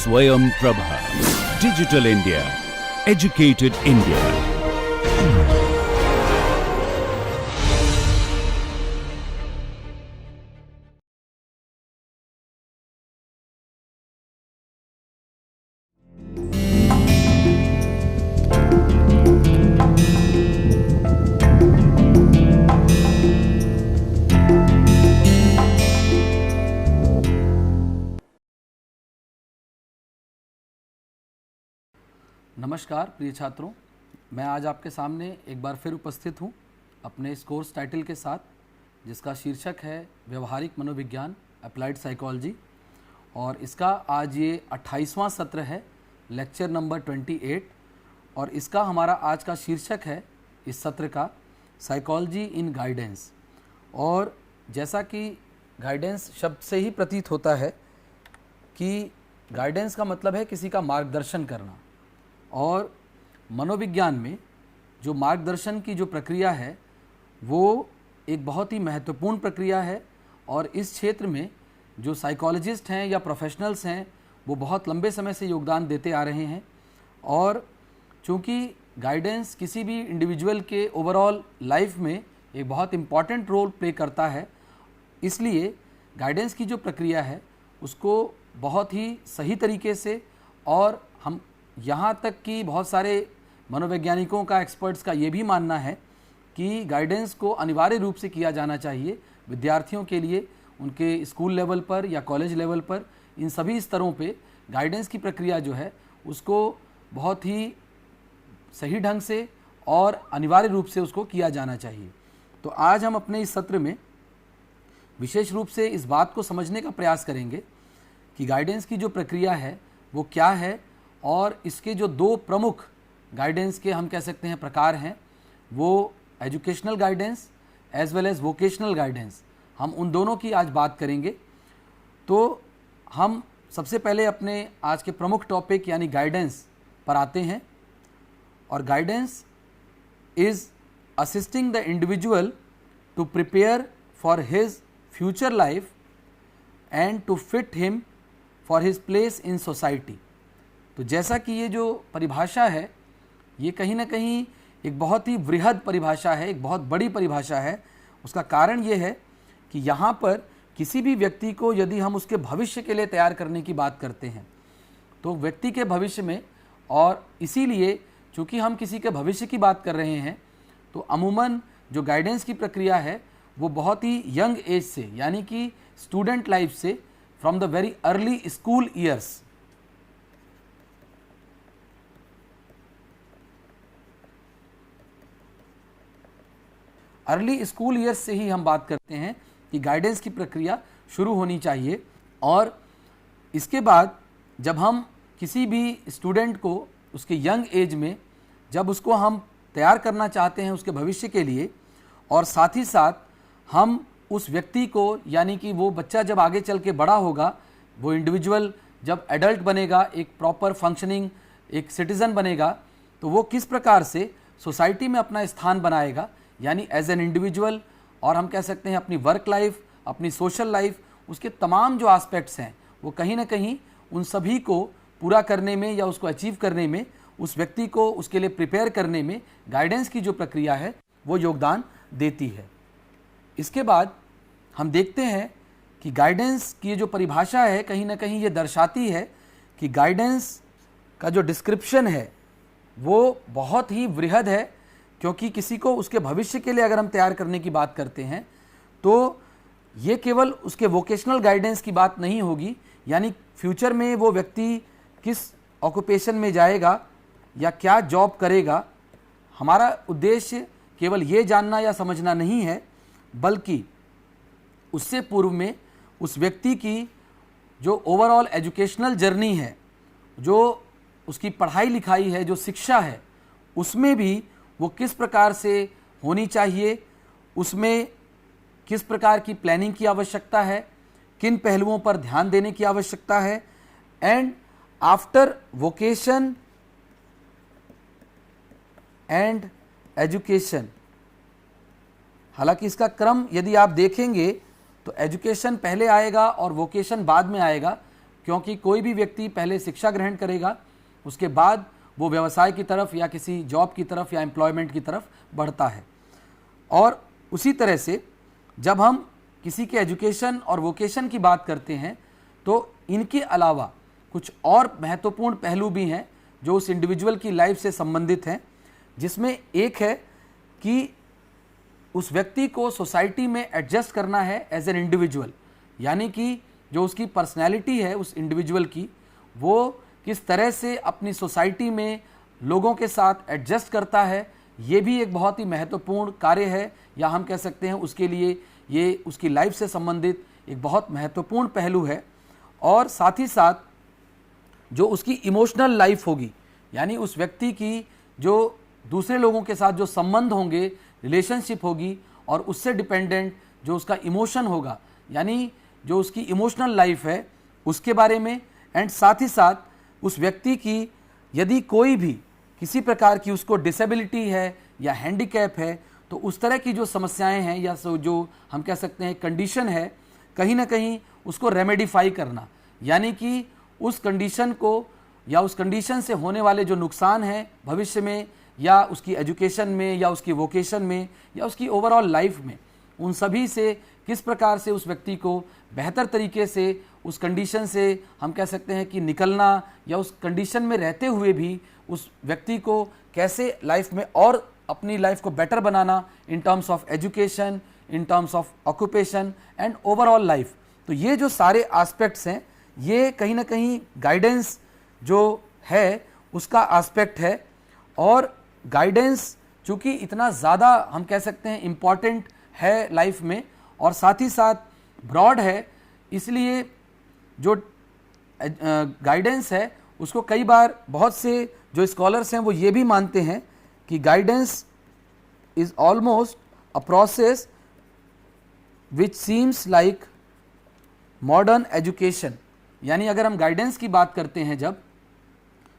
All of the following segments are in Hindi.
Swayam Prabha. Digital India. Educated India. नमस्कार प्रिय छात्रों, मैं आज आपके सामने एक बार फिर उपस्थित हूँ अपने इस कोर्स टाइटल के साथ, जिसका शीर्षक है व्यवहारिक मनोविज्ञान अप्लाइड साइकोलॉजी। और इसका आज ये 28वां सत्र है, लेक्चर नंबर 28। और इसका हमारा आज का शीर्षक है इस सत्र का साइकोलॉजी इन गाइडेंस। और जैसा कि गाइडेंस शब्द से ही प्रतीत होता है कि गाइडेंस का मतलब है किसी का मार्गदर्शन करना, और मनोविज्ञान में जो मार्गदर्शन की जो प्रक्रिया है वो एक बहुत ही महत्वपूर्ण प्रक्रिया है। और इस क्षेत्र में जो साइकोलॉजिस्ट हैं या प्रोफेशनल्स हैं वो बहुत लंबे समय से योगदान देते आ रहे हैं। और चूँकि गाइडेंस किसी भी इंडिविजुअल के ओवरऑल लाइफ में एक बहुत इम्पॉर्टेंट रोल प्ले करता है, इसलिए गाइडेंस की जो प्रक्रिया है उसको बहुत ही सही तरीके से, और हम यहाँ तक कि बहुत सारे मनोवैज्ञानिकों का, एक्सपर्ट्स का ये भी मानना है कि गाइडेंस को अनिवार्य रूप से किया जाना चाहिए विद्यार्थियों के लिए, उनके स्कूल लेवल पर या कॉलेज लेवल पर, इन सभी स्तरों पे गाइडेंस की प्रक्रिया जो है उसको बहुत ही सही ढंग से और अनिवार्य रूप से उसको किया जाना चाहिए। तो आज हम अपने इस सत्र में विशेष रूप से इस बात को समझने का प्रयास करेंगे कि गाइडेंस की जो प्रक्रिया है वो क्या है, और इसके जो दो प्रमुख गाइडेंस के हम कह सकते हैं प्रकार हैं, वो educational guidance as well as vocational guidance, हम उन दोनों की आज बात करेंगे। तो हम सबसे पहले अपने आज के प्रमुख टॉपिक यानी गाइडेंस पर आते हैं। और guidance is assisting the individual to prepare for his future life and to fit him for his place in society. तो जैसा कि ये जो परिभाषा है ये कहीं ना कहीं एक बहुत ही वृहद परिभाषा है, एक बहुत बड़ी परिभाषा है। उसका कारण ये है कि यहाँ पर किसी भी व्यक्ति को यदि हम उसके भविष्य के लिए तैयार करने की बात करते हैं तो व्यक्ति के भविष्य में, और इसीलिए चूँकि हम किसी के भविष्य की बात कर रहे हैं तो अमूमन जो गाइडेंस की प्रक्रिया है वो बहुत ही यंग एज से, यानी कि स्टूडेंट लाइफ से, from the very early school years, early school years से ही हम बात करते हैं कि गाइडेंस की प्रक्रिया शुरू होनी चाहिए। और इसके बाद जब हम किसी भी स्टूडेंट को उसके यंग एज में जब उसको हम तैयार करना चाहते हैं उसके भविष्य के लिए, और साथ ही साथ हम उस व्यक्ति को, यानी कि वो बच्चा जब आगे चल के बड़ा होगा, वो इंडिविजुअल जब एडल्ट बनेगा, एक प्रॉपर फंक्शनिंग एक सिटीज़न बनेगा, तो वो किस प्रकार से सोसाइटी में अपना स्थान बनाएगा, यानी एज एन इंडिविजुअल, और हम कह सकते हैं अपनी वर्क लाइफ, अपनी सोशल लाइफ, उसके तमाम जो एस्पेक्ट्स हैं वो कहीं ना कहीं उन सभी को पूरा करने में या उसको अचीव करने में, उस व्यक्ति को उसके लिए प्रिपेयर करने में गाइडेंस की जो प्रक्रिया है वो योगदान देती है। इसके बाद हम देखते हैं कि गाइडेंस की जो परिभाषा है कहीं ना कहीं ये दर्शाती है कि गाइडेंस का जो डिस्क्रिप्शन है वो बहुत ही वृहद है, क्योंकि किसी को उसके भविष्य के लिए अगर हम तैयार करने की बात करते हैं तो ये केवल उसके वोकेशनल गाइडेंस की बात नहीं होगी, यानी फ्यूचर में वो व्यक्ति किस ऑक्यूपेशन में जाएगा या क्या जॉब करेगा। हमारा उद्देश्य केवल ये जानना या समझना नहीं है, बल्कि उससे पूर्व में उस व्यक्ति की जो ओवरऑल एजुकेशनल जर्नी है, जो उसकी पढ़ाई लिखाई है, जो शिक्षा है, उसमें भी वो किस प्रकार से होनी चाहिए, उसमें किस प्रकार की प्लानिंग की आवश्यकता है, किन पहलुओं पर ध्यान देने की आवश्यकता है, and after vocation and education. हालांकि इसका क्रम यदि आप देखेंगे तो एजुकेशन पहले आएगा और वोकेशन बाद में आएगा, क्योंकि कोई भी व्यक्ति पहले शिक्षा ग्रहण करेगा, उसके बाद वो व्यवसाय की तरफ या किसी जॉब की तरफ या एम्प्लॉयमेंट की तरफ बढ़ता है। और उसी तरह से जब हम किसी के एजुकेशन और वोकेशन की बात करते हैं तो इनके अलावा कुछ और महत्वपूर्ण पहलू भी हैं जो उस इंडिविजुअल की लाइफ से संबंधित हैं, जिसमें एक है कि उस व्यक्ति को सोसाइटी में एडजस्ट करना है एज एन इंडिविजुअल, यानी कि जो उसकी पर्सनैलिटी है उस इंडिविजुअल की, वो किस तरह से अपनी सोसाइटी में लोगों के साथ एडजस्ट करता है। ये भी एक बहुत ही महत्वपूर्ण कार्य है, या हम कह सकते हैं उसके लिए ये उसकी लाइफ से संबंधित एक बहुत महत्वपूर्ण पहलू है। और साथ ही साथ जो उसकी इमोशनल लाइफ होगी, यानी उस व्यक्ति की जो दूसरे लोगों के साथ जो संबंध होंगे, रिलेशनशिप होगी, और उससे डिपेंडेंट जो उसका इमोशन होगा, यानी जो उसकी इमोशनल लाइफ है उसके बारे में। एंड साथ ही साथ उस व्यक्ति की यदि कोई भी किसी प्रकार की उसको डिसेबिलिटी है या हैंडीकैप है, तो उस तरह की जो समस्याएं हैं या जो हम कह सकते हैं कंडीशन है, कहीं ना कहीं उसको रेमेडिफाई करना, यानी कि उस कंडीशन को या उस कंडीशन से होने वाले जो नुकसान हैं भविष्य में, या उसकी एजुकेशन में, या उसकी वोकेशन में, या उसकी ओवरऑल लाइफ में, उन सभी से किस प्रकार से उस व्यक्ति को बेहतर तरीके से उस कंडीशन से हम कह सकते हैं कि निकलना, या उस कंडीशन में रहते हुए भी उस व्यक्ति को कैसे लाइफ में और अपनी लाइफ को better banana in terms of education, in terms of occupation and overall life. तो ये जो सारे एस्पेक्ट्स हैं, ये कहीं ना कहीं गाइडेंस जो है उसका एस्पेक्ट है। और गाइडेंस चूँकि इतना ज़्यादा हम कह सकते हैं इम्पॉर्टेंट है लाइफ में, और साथ ही साथ ब्रॉड है, इसलिए जो गाइडेंस है उसको कई बार बहुत से जो स्कॉलर्स हैं वो ये भी मानते हैं कि guidance is almost a process which seems like modern education. यानी अगर हम गाइडेंस की बात करते हैं जब,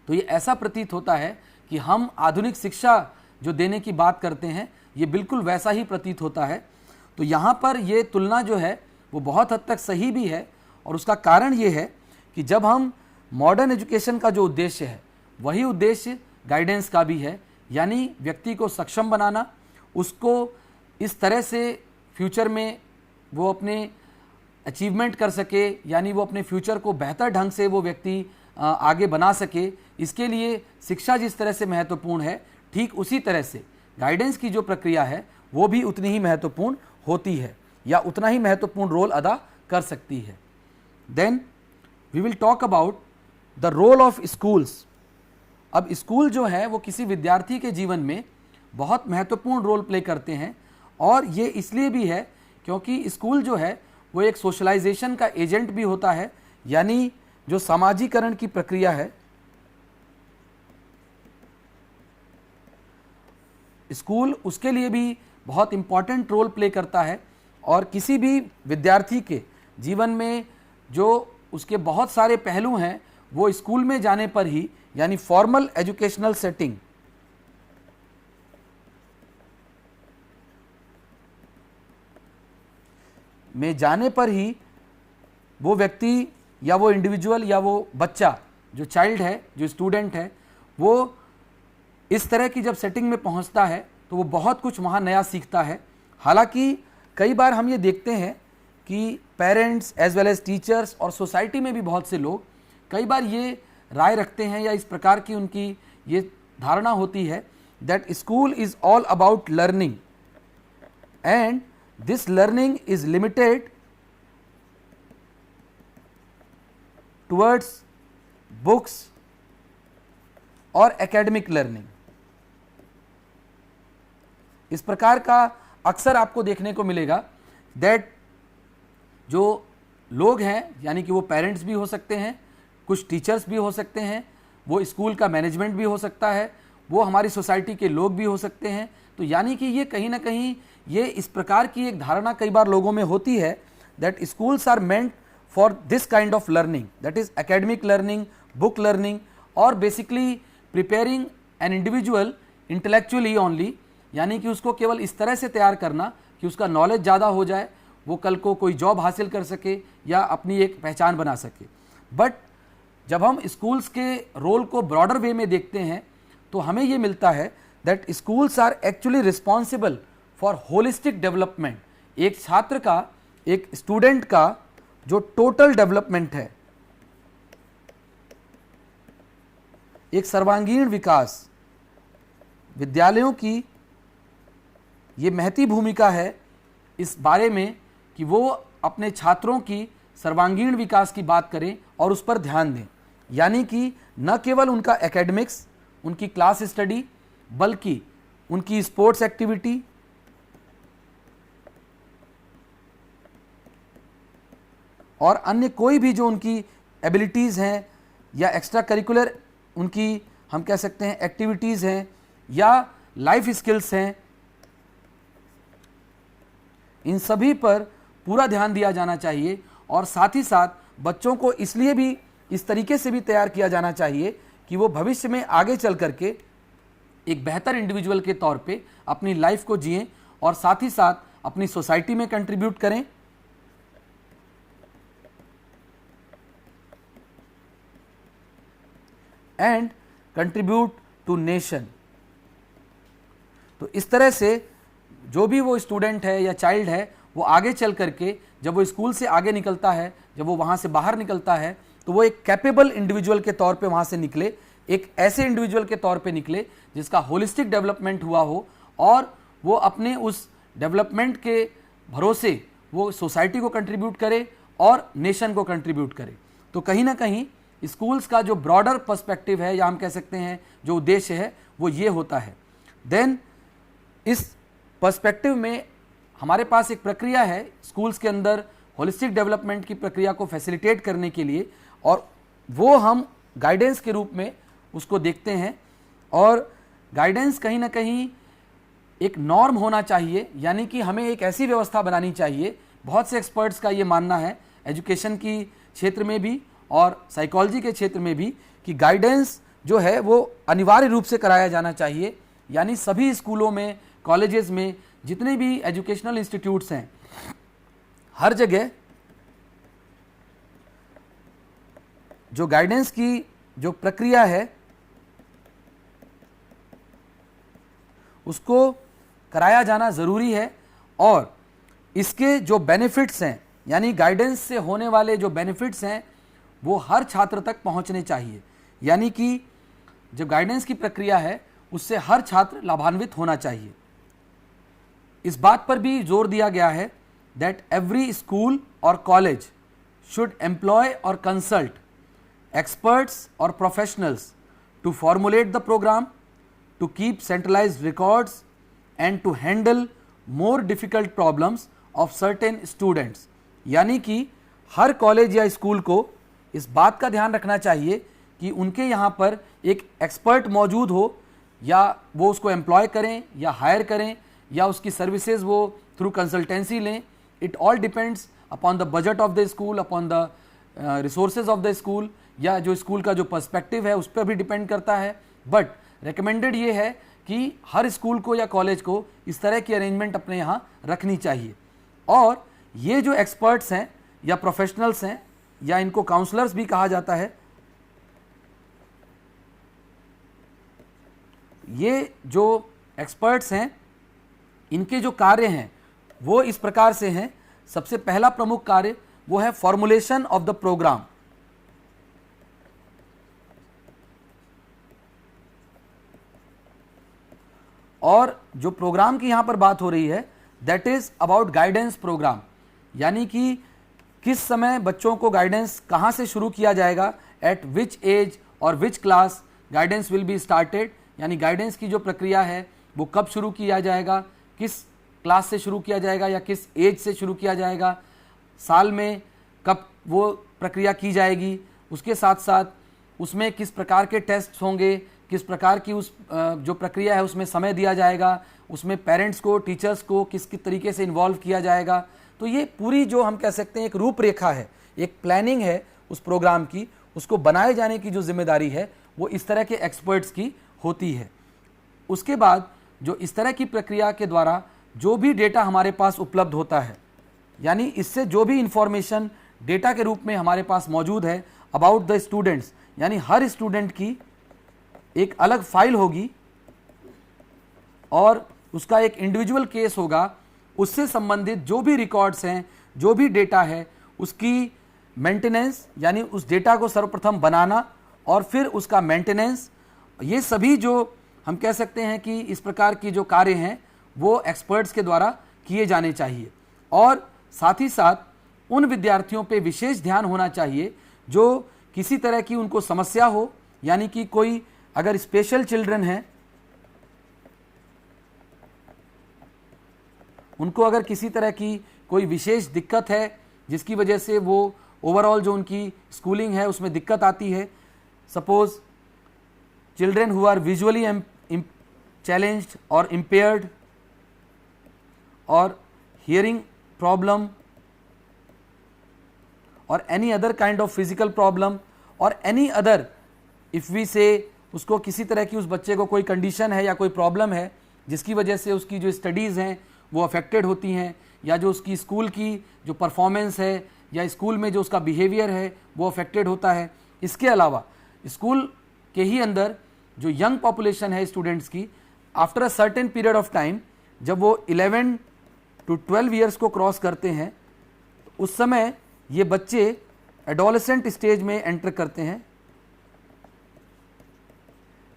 तो ये ऐसा प्रतीत होता है कि हम आधुनिक शिक्षा जो देने की बात करते हैं ये बिल्कुल वैसा ही प्रतीत होता है। तो यहाँ पर ये तुलना जो है वो बहुत हद तक सही भी है, और उसका कारण ये है कि जब हम मॉडर्न एजुकेशन का जो उद्देश्य है वही उद्देश्य गाइडेंस का भी है, यानी व्यक्ति को सक्षम बनाना, उसको इस तरह से फ्यूचर में वो अपने अचीवमेंट कर सके, यानी वो अपने फ्यूचर को बेहतर ढंग से वो व्यक्ति आगे बना सके। इसके लिए शिक्षा जिस तरह से महत्वपूर्ण है, ठीक उसी तरह से गाइडेंस की जो प्रक्रिया है वो भी उतनी ही महत्वपूर्ण होती है, या उतना ही महत्वपूर्ण रोल अदा कर सकती है। Then we will talk about the role of schools. अब स्कूल जो है वो किसी विद्यार्थी के जीवन में बहुत महत्वपूर्ण रोल प्ले करते हैं, और ये इसलिए भी है क्योंकि स्कूल जो है वो एक सोशलाइजेशन का एजेंट भी होता है, यानी जो सामाजिकरण की प्रक्रिया है, स्कूल उसके लिए भी बहुत इम्पॉर्टेंट रोल प्ले करता है। और किसी भी विद्यार्थी के जीवन में जो उसके बहुत सारे पहलू हैं वो स्कूल में जाने पर ही, यानी फॉर्मल एजुकेशनल सेटिंग में जाने पर ही वो व्यक्ति या वो इंडिविजुअल या वो बच्चा जो चाइल्ड है, जो स्टूडेंट है, वो इस तरह की जब सेटिंग में पहुंचता है तो वो बहुत कुछ वहाँ नया सीखता है। हालांकि कई बार हम ये देखते हैं कि parents as well as teachers और सोसाइटी में भी बहुत से लोग कई बार ये राय रखते हैं, या इस प्रकार की उनकी ये धारणा होती है that school is all about learning and this learning is limited towards books और academic learning। इस प्रकार का अक्सर आपको देखने को मिलेगा that जो लोग हैं, यानी कि वो पेरेंट्स भी हो सकते हैं, कुछ टीचर्स भी हो सकते हैं, वो स्कूल का मैनेजमेंट भी हो सकता है, वो हमारी सोसाइटी के लोग भी हो सकते हैं। तो यानी कि ये कहीं ना कहीं ये इस प्रकार की एक धारणा कई बार लोगों में होती है that schools are meant for this kind of learning, that is academic learning, book learning, और basically preparing an individual intellectually only, यानी कि उसको केवल इस तरह से तैयार करना कि उसका नॉलेज ज़्यादा हो जाए, वो कल को कोई जॉब हासिल कर सके या अपनी एक पहचान बना सके। बट जब हम स्कूल्स के रोल को ब्रॉडर वे में देखते हैं तो हमें ये मिलता है that schools are actually responsible for holistic development. एक छात्र का, एक स्टूडेंट का जो टोटल डेवलपमेंट है, एक सर्वांगीण विकास, विद्यालयों की ये महती भूमिका है इस बारे में कि वो अपने छात्रों की सर्वांगीण विकास की बात करें और उस पर ध्यान दें। यानी कि न केवल उनका एकेडमिक्स, उनकी क्लास स्टडी, बल्कि उनकी स्पोर्ट्स एक्टिविटी, और अन्य कोई भी जो उनकी एबिलिटीज़ हैं या एक्स्ट्रा करिकुलर उनकी हम कह सकते हैं एक्टिविटीज़ हैं या लाइफ स्किल्स हैं, इन सभी पर पूरा ध्यान दिया जाना चाहिए। और साथ ही साथ बच्चों को इसलिए भी इस तरीके से भी तैयार किया जाना चाहिए कि वो भविष्य में आगे चल करके एक बेहतर इंडिविजुअल के तौर पे अपनी लाइफ को जिएं और साथ ही साथ अपनी सोसाइटी में कंट्रीब्यूट करें एंड कंट्रीब्यूट टू नेशन। तो इस तरह से जो भी वो स्टूडेंट है या चाइल्ड है वो आगे चल करके जब वो स्कूल से आगे निकलता है, जब वो वहाँ से बाहर निकलता है, तो वो एक कैपेबल इंडिविजुअल के तौर पे वहाँ से निकले, एक ऐसे इंडिविजुअल के तौर पे निकले जिसका होलिस्टिक डेवलपमेंट हुआ हो और वो अपने उस डेवलपमेंट के भरोसे वो सोसाइटी को कंट्रीब्यूट करे और नेशन को कंट्रीब्यूट करे। तो कहीं ना कहीं स्कूल्स का जो ब्रॉडर पर्सपेक्टिव है या हम कह सकते हैं जो उद्देश्य है वो ये होता है। देन इस पर्सपेक्टिव में हमारे पास एक प्रक्रिया है स्कूल्स के अंदर होलिस्टिक डेवलपमेंट की प्रक्रिया को फैसिलिटेट करने के लिए, और वो हम गाइडेंस के रूप में उसको देखते हैं। और गाइडेंस कहीं ना कहीं एक नॉर्म होना चाहिए, यानी कि हमें एक ऐसी व्यवस्था बनानी चाहिए। बहुत से एक्सपर्ट्स का ये मानना है एजुकेशन की क्षेत्र में भी और साइकोलॉजी के क्षेत्र में भी कि गाइडेंस जो है वो अनिवार्य रूप से कराया जाना चाहिए। यानी सभी स्कूलों में, कॉलेजेस में, जितने भी एजुकेशनल इंस्टीट्यूट्स हैं, हर जगह जो गाइडेंस की जो प्रक्रिया है उसको कराया जाना ज़रूरी है। और इसके जो बेनिफिट्स हैं, यानी गाइडेंस से होने वाले जो बेनिफिट्स हैं वो हर छात्र तक पहुंचने चाहिए। यानी कि जो गाइडेंस की प्रक्रिया है उससे हर छात्र लाभान्वित होना चाहिए। इस बात पर भी जोर दिया गया है दैट एवरी स्कूल और कॉलेज शुड एम्प्लॉय और consult experts or professionals to formulate the program, to keep centralized records and to handle more difficult problems of certain students। यानी कि हर कॉलेज या स्कूल को इस बात का ध्यान रखना चाहिए कि उनके यहाँ पर एक एक्सपर्ट मौजूद हो, या वो उसको एम्प्लॉय करें या हायर करें या उसकी सर्विसेज वो थ्रू कंसल्टेंसी लें। It all depends upon the budget of the school, upon the resources of the school, या जो स्कूल का जो पर्सपेक्टिव है उस पर भी डिपेंड करता है। बट रिकमेंडेड ये है कि हर स्कूल को या कॉलेज को इस तरह की अरेंजमेंट अपने यहाँ रखनी चाहिए। और ये जो एक्सपर्ट्स हैं या प्रोफेशनल्स हैं या इनको काउंसलर्स भी कहा जाता है, ये जो एक्सपर्ट्स हैं इनके जो कार्य हैं वो इस प्रकार से हैं। सबसे पहला प्रमुख कार्य वो है फॉर्मुलेशन ऑफ द प्रोग्राम। और जो प्रोग्राम की यहाँ पर बात हो रही है that is about guidance program, यानी कि किस समय बच्चों को गाइडेंस कहाँ से शुरू किया जाएगा, एट विच एज और which class guidance will be started. यानी गाइडेंस की जो प्रक्रिया है वो कब शुरू किया जाएगा, किस क्लास से शुरू किया जाएगा या किस एज से शुरू किया जाएगा, साल में कब वो प्रक्रिया की जाएगी, उसके साथ साथ उसमें किस प्रकार के टेस्ट होंगे, किस प्रकार की उस जो प्रक्रिया है उसमें समय दिया जाएगा, उसमें पेरेंट्स को, टीचर्स को किस तरीके से इन्वॉल्व किया जाएगा। तो ये पूरी जो हम कह सकते हैं एक रूपरेखा है, एक प्लानिंग है उस प्रोग्राम की, उसको बनाए जाने की जो जिम्मेदारी है वो इस तरह के एक्सपर्ट्स की होती है। उसके बाद जो इस तरह की प्रक्रिया के द्वारा जो भी डेटा हमारे पास उपलब्ध होता है, यानी इससे जो भी इंफॉर्मेशन डेटा के रूप में हमारे पास मौजूद है, अबाउट द स्टूडेंट्स, यानी हर स्टूडेंट की एक अलग फाइल होगी और उसका एक इंडिविजुअल केस होगा, उससे संबंधित जो भी रिकॉर्ड्स हैं, जो भी डेटा है, उसकी मेंटेनेंस, यानी उस डेटा को सर्वप्रथम बनाना और फिर उसका मेंटेनेंस, ये सभी जो हम कह सकते हैं कि इस प्रकार की जो कार्य हैं वो एक्सपर्ट्स के द्वारा किए जाने चाहिए। और साथ ही साथ उन विद्यार्थियों पे विशेष ध्यान होना चाहिए जो किसी तरह की उनको समस्या हो, यानी कि कोई अगर स्पेशल चिल्ड्रन हैं, उनको अगर किसी तरह की कोई विशेष दिक्कत है जिसकी वजह से वो ओवरऑल जो उनकी स्कूलिंग है उसमें दिक्कत आती है, suppose children who are visually challenged और इम्पेयर्ड और हियरिंग प्रॉब्लम और any other kind of physical problem और any other, if we say उसको किसी तरह की उस बच्चे को कोई कंडीशन है या कोई प्रॉब्लम है जिसकी वजह से उसकी जो स्टडीज़ हैं वो अफेक्टेड होती हैं, या जो उसकी स्कूल की जो परफॉर्मेंस है या स्कूल में जो उसका बिहेवियर है वो अफेक्टेड होता है। इसके अलावा स्कूल के ही अंदर जो यंग पॉपुलेशन है स्टूडेंट्स की, after a certain period of time, जब वो 11 to 12 ईयर्स को क्रॉस करते हैं, तो उस समय ये बच्चे एडोलेसेंट स्टेज में एंटर करते हैं,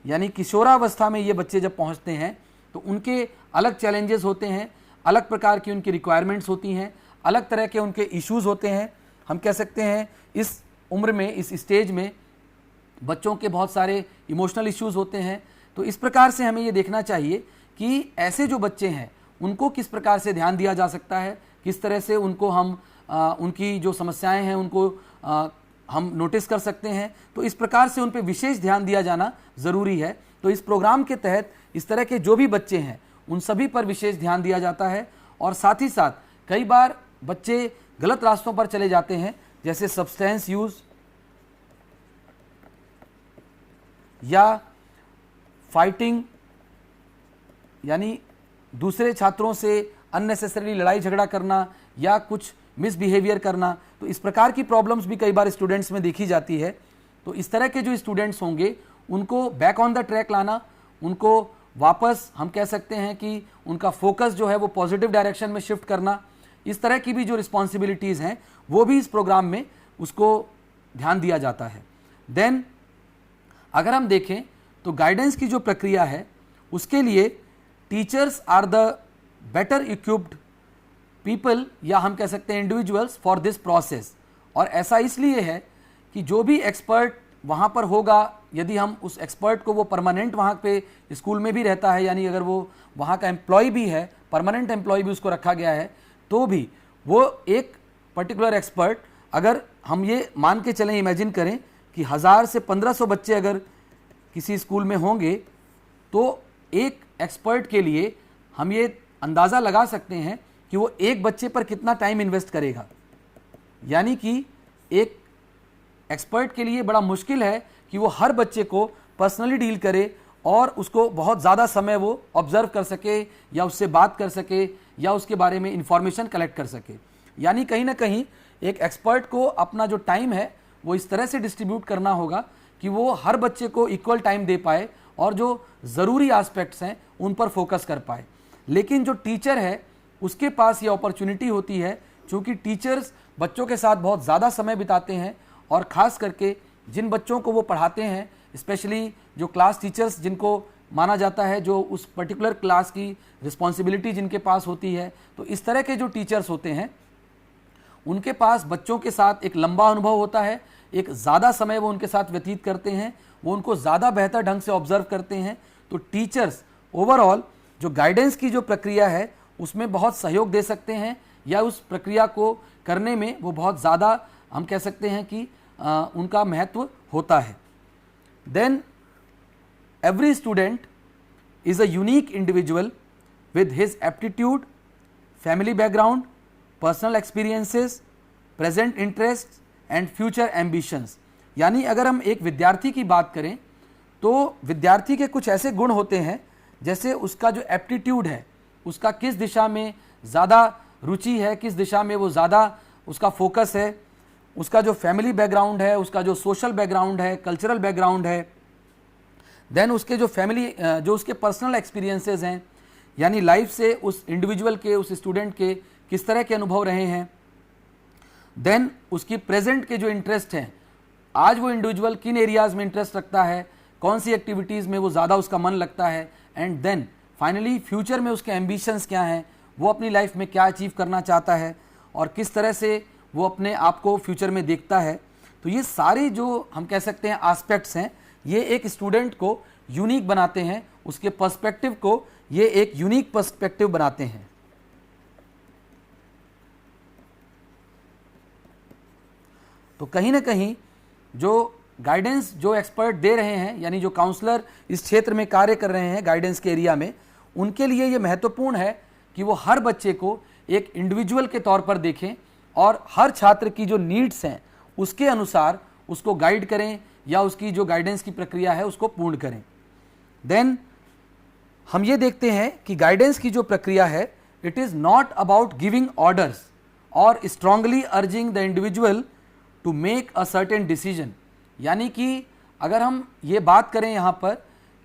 यानी किशोरावस्था में ये बच्चे जब पहुंचते हैं तो उनके अलग चैलेंजेस होते हैं, अलग प्रकार की उनकी रिक्वायरमेंट्स होती हैं, अलग तरह के उनके इश्यूज होते हैं। हम कह सकते हैं इस उम्र में, इस स्टेज में बच्चों के बहुत सारे इमोशनल इश्यूज होते हैं। तो इस प्रकार से हमें ये देखना चाहिए कि ऐसे जो बच्चे हैं उनको किस प्रकार से ध्यान दिया जा सकता है, किस तरह से उनको हम उनकी जो समस्याएं हैं उनको हम नोटिस कर सकते हैं। तो इस प्रकार से उन पर विशेष ध्यान दिया जाना ज़रूरी है। तो इस प्रोग्राम के तहत इस तरह के जो भी बच्चे हैं उन सभी पर विशेष ध्यान दिया जाता है। और साथ ही साथ कई बार बच्चे गलत रास्तों पर चले जाते हैं, जैसे सब्सटेंस यूज़ या फाइटिंग, यानी दूसरे छात्रों से अननेसेसरी लड़ाई झगड़ा करना या कुछ मिसबिहेवियर करना। तो इस प्रकार की प्रॉब्लम्स भी कई बार स्टूडेंट्स में देखी जाती है। तो इस तरह के जो स्टूडेंट्स होंगे उनको बैक ऑन द ट्रैक लाना, उनको वापस हम कह सकते हैं कि उनका फोकस जो है वो पॉजिटिव डायरेक्शन में शिफ्ट करना, इस तरह की भी जो रिस्पॉन्सिबिलिटीज़ हैं वो भी इस प्रोग्राम में उसको ध्यान दिया जाता है। देन अगर हम देखें तो गाइडेंस की जो प्रक्रिया है उसके लिए teachers are the better equipped people, या हम कह सकते हैं इंडिविजुअल्स, फॉर दिस प्रोसेस। और ऐसा इसलिए है कि जो भी एक्सपर्ट वहाँ पर होगा, यदि हम उस एक्सपर्ट को, वो परमानेंट वहाँ पे स्कूल में भी रहता है, यानी अगर वो वहाँ का एम्प्लॉय भी है, परमानेंट एम्प्लॉय भी उसको रखा गया है, तो भी वो एक पर्टिकुलर एक्सपर्ट, अगर हम ये मान के चलें, इमेजिन करें कि 1000 से 1500 बच्चे अगर किसी स्कूल में होंगे, तो एक एक्सपर्ट के लिए हम ये अंदाज़ा लगा सकते हैं कि वो एक बच्चे पर कितना टाइम इन्वेस्ट करेगा। यानी कि एक एक्सपर्ट के लिए बड़ा मुश्किल है कि वो हर बच्चे को पर्सनली डील करे और उसको बहुत ज़्यादा समय वो ऑब्जर्व कर सके या उससे बात कर सके या उसके बारे में इंफॉर्मेशन कलेक्ट कर सके। यानी कहीं ना कहीं एक एक्सपर्ट को अपना जो टाइम है वो इस तरह से डिस्ट्रीब्यूट करना होगा कि वो हर बच्चे को इक्वल टाइम दे पाए और जो ज़रूरी एस्पेक्ट्स हैं उन पर फोकस कर पाए। लेकिन जो टीचर है उसके पास ये अपॉर्चुनिटी होती है, क्योंकि टीचर्स बच्चों के साथ बहुत ज़्यादा समय बिताते हैं और ख़ास करके जिन बच्चों को वो पढ़ाते हैं, स्पेशली जो क्लास टीचर्स जिनको माना जाता है, जो उस पर्टिकुलर क्लास की रिस्पॉन्सिबिलिटी जिनके पास होती है, तो इस तरह के जो टीचर्स होते हैं उनके पास बच्चों के साथ एक लंबा अनुभव होता है, एक ज़्यादा समय वो उनके साथ व्यतीत करते हैं, वो उनको ज़्यादा बेहतर ढंग से ऑब्जर्व करते हैं। तो टीचर्स ओवरऑल जो गाइडेंस की जो प्रक्रिया है उसमें बहुत सहयोग दे सकते हैं, या उस प्रक्रिया को करने में वो बहुत ज़्यादा हम कह सकते हैं कि उनका महत्व होता है। Then every student is a unique individual with his aptitude, family background, personal experiences, present interest and future ambitions. यानी अगर हम एक विद्यार्थी की बात करें तो विद्यार्थी के कुछ ऐसे गुण होते हैं, जैसे उसका जो एप्टीट्यूड है, उसका किस दिशा में ज़्यादा रुचि है, किस दिशा में वो ज़्यादा उसका फोकस है, उसका जो फैमिली बैकग्राउंड है, उसका जो सोशल बैकग्राउंड है, कल्चरल बैकग्राउंड है, देन उसके जो फैमिली जो उसके पर्सनल एक्सपीरियंसेस हैं, यानी लाइफ से उस इंडिविजुअल के, उस स्टूडेंट के किस तरह के अनुभव रहे हैं, देन उसकी प्रेजेंट के जो इंटरेस्ट हैं, आज वो इंडिविजुअल किन एरियाज में इंटरेस्ट रखता है, कौन सी एक्टिविटीज़ में वो ज़्यादा उसका मन लगता है, एंड देन फाइनली फ्यूचर में उसके एम्बिशंस क्या हैं, वो अपनी लाइफ में क्या अचीव करना चाहता है और किस तरह से वो अपने आप को फ्यूचर में देखता है। तो ये सारे जो हम कह सकते हैं एस्पेक्ट्स हैं, ये एक स्टूडेंट को यूनिक बनाते हैं, उसके पर्सपेक्टिव को ये एक यूनिक पर्सपेक्टिव बनाते हैं। तो कहीं ना कहीं जो गाइडेंस जो एक्सपर्ट दे रहे हैं, यानी जो काउंसलर इस क्षेत्र में कार्य कर रहे हैं गाइडेंस के एरिया में, उनके लिए ये महत्वपूर्ण है कि वो हर बच्चे को एक इंडिविजुअल के तौर पर देखें और हर छात्र की जो नीड्स हैं उसके अनुसार उसको गाइड करें या उसकी जो गाइडेंस की प्रक्रिया है उसको पूर्ण करें। देन हम ये देखते हैं कि गाइडेंस की जो प्रक्रिया है, it is not about giving orders और strongly urging the individual to make a certain decision. यानी कि अगर हम ये बात करें यहाँ पर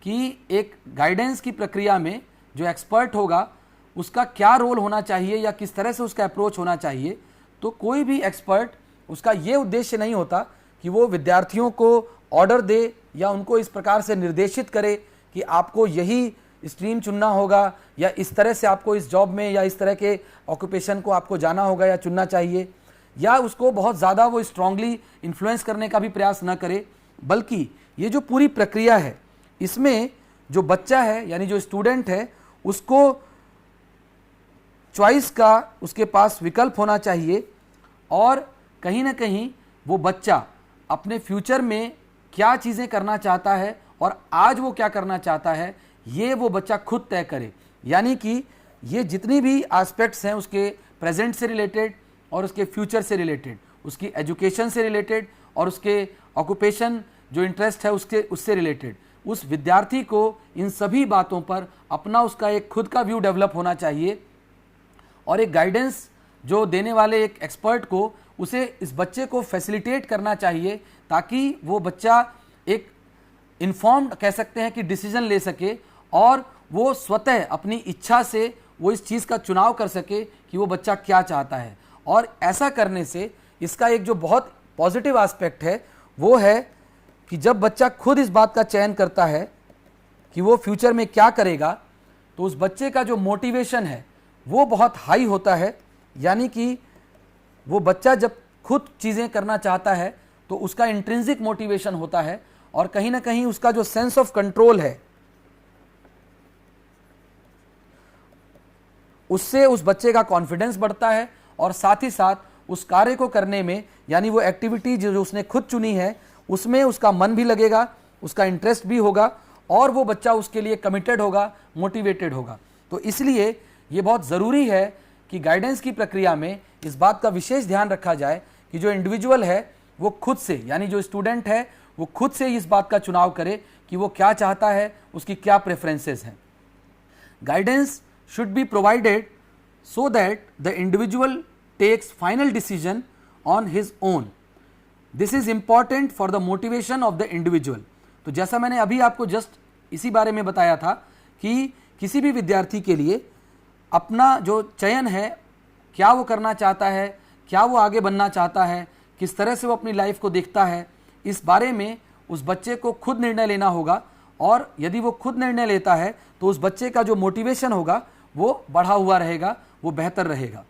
कि एक गाइडेंस की प्रक्रिया में जो एक्सपर्ट होगा उसका क्या रोल होना चाहिए या किस तरह से उसका अप्रोच होना चाहिए, तो कोई भी एक्सपर्ट उसका ये उद्देश्य नहीं होता कि वो विद्यार्थियों को ऑर्डर दे या उनको इस प्रकार से निर्देशित करे कि आपको यही स्ट्रीम चुनना होगा या इस तरह से आपको इस जॉब में या इस तरह के ऑक्यूपेशन को आपको जाना होगा या चुनना चाहिए, या उसको बहुत ज़्यादा वो स्ट्रांगली इन्फ्लुएंस करने का भी प्रयास न करे। बल्कि ये जो पूरी प्रक्रिया है इसमें जो बच्चा है यानी जो स्टूडेंट है उसको चॉइस का उसके पास विकल्प होना चाहिए और कहीं ना कहीं वो बच्चा अपने फ्यूचर में क्या चीज़ें करना चाहता है और आज वो क्या करना चाहता है ये वो बच्चा खुद तय करे। यानी कि ये जितनी भी एस्पेक्ट्स हैं उसके प्रेजेंट से रिलेटेड और उसके फ्यूचर से रिलेटेड, उसकी एजुकेशन से रिलेटेड और उसके ऑक्यूपेशन जो इंटरेस्ट है उससे रिलेटेड, उस विद्यार्थी को इन सभी बातों पर अपना उसका एक खुद का व्यू डेवलप होना चाहिए और एक गाइडेंस जो देने वाले एक एक्सपर्ट को उसे इस बच्चे को फैसिलिटेट करना चाहिए ताकि वो बच्चा एक इन्फॉर्म्ड कह सकते हैं कि डिसीजन ले सके और वो स्वतः अपनी इच्छा से वो इस चीज़ का चुनाव कर सके कि वो बच्चा क्या चाहता है। और ऐसा करने से इसका एक जो बहुत पॉजिटिव एस्पेक्ट है वो है कि जब बच्चा खुद इस बात का चयन करता है कि वो फ्यूचर में क्या करेगा, तो उस बच्चे का जो मोटिवेशन है वो बहुत हाई होता है। यानी कि वो बच्चा जब खुद चीज़ें करना चाहता है तो उसका इंट्रिंसिक मोटिवेशन होता है और कहीं ना कहीं उसका जो सेंस ऑफ कंट्रोल है उससे उस बच्चे का कॉन्फिडेंस बढ़ता है और साथ ही साथ उस कार्य को करने में यानी वो एक्टिविटी जो उसने खुद चुनी है उसमें उसका मन भी लगेगा, उसका इंटरेस्ट भी होगा और वो बच्चा उसके लिए कमिटेड होगा, मोटिवेटेड होगा। तो इसलिए ये बहुत ज़रूरी है कि गाइडेंस की प्रक्रिया में इस बात का विशेष ध्यान रखा जाए कि जो इंडिविजुअल है वो खुद से यानी जो स्टूडेंट है वो खुद से इस बात का चुनाव करे कि वो क्या चाहता है, उसकी क्या प्रेफरेंसेस हैं। Guidance should be provided so that the individual takes final decision on his own. This is important for the motivation of the individual. तो जैसा मैंने अभी आपको जस्ट इसी बारे में बताया था कि किसी भी विद्यार्थी के लिए अपना जो चयन है, क्या वो करना चाहता है, क्या वो आगे बनना चाहता है, किस तरह से वो अपनी लाइफ को देखता है, इस बारे में उस बच्चे को खुद निर्णय लेना होगा। और यदि वो खुद निर्णय लेता है तो उस बच्चे का जो मोटिवेशन होगा वो बढ़ा हुआ रहेगा, वो बेहतर रहेगा।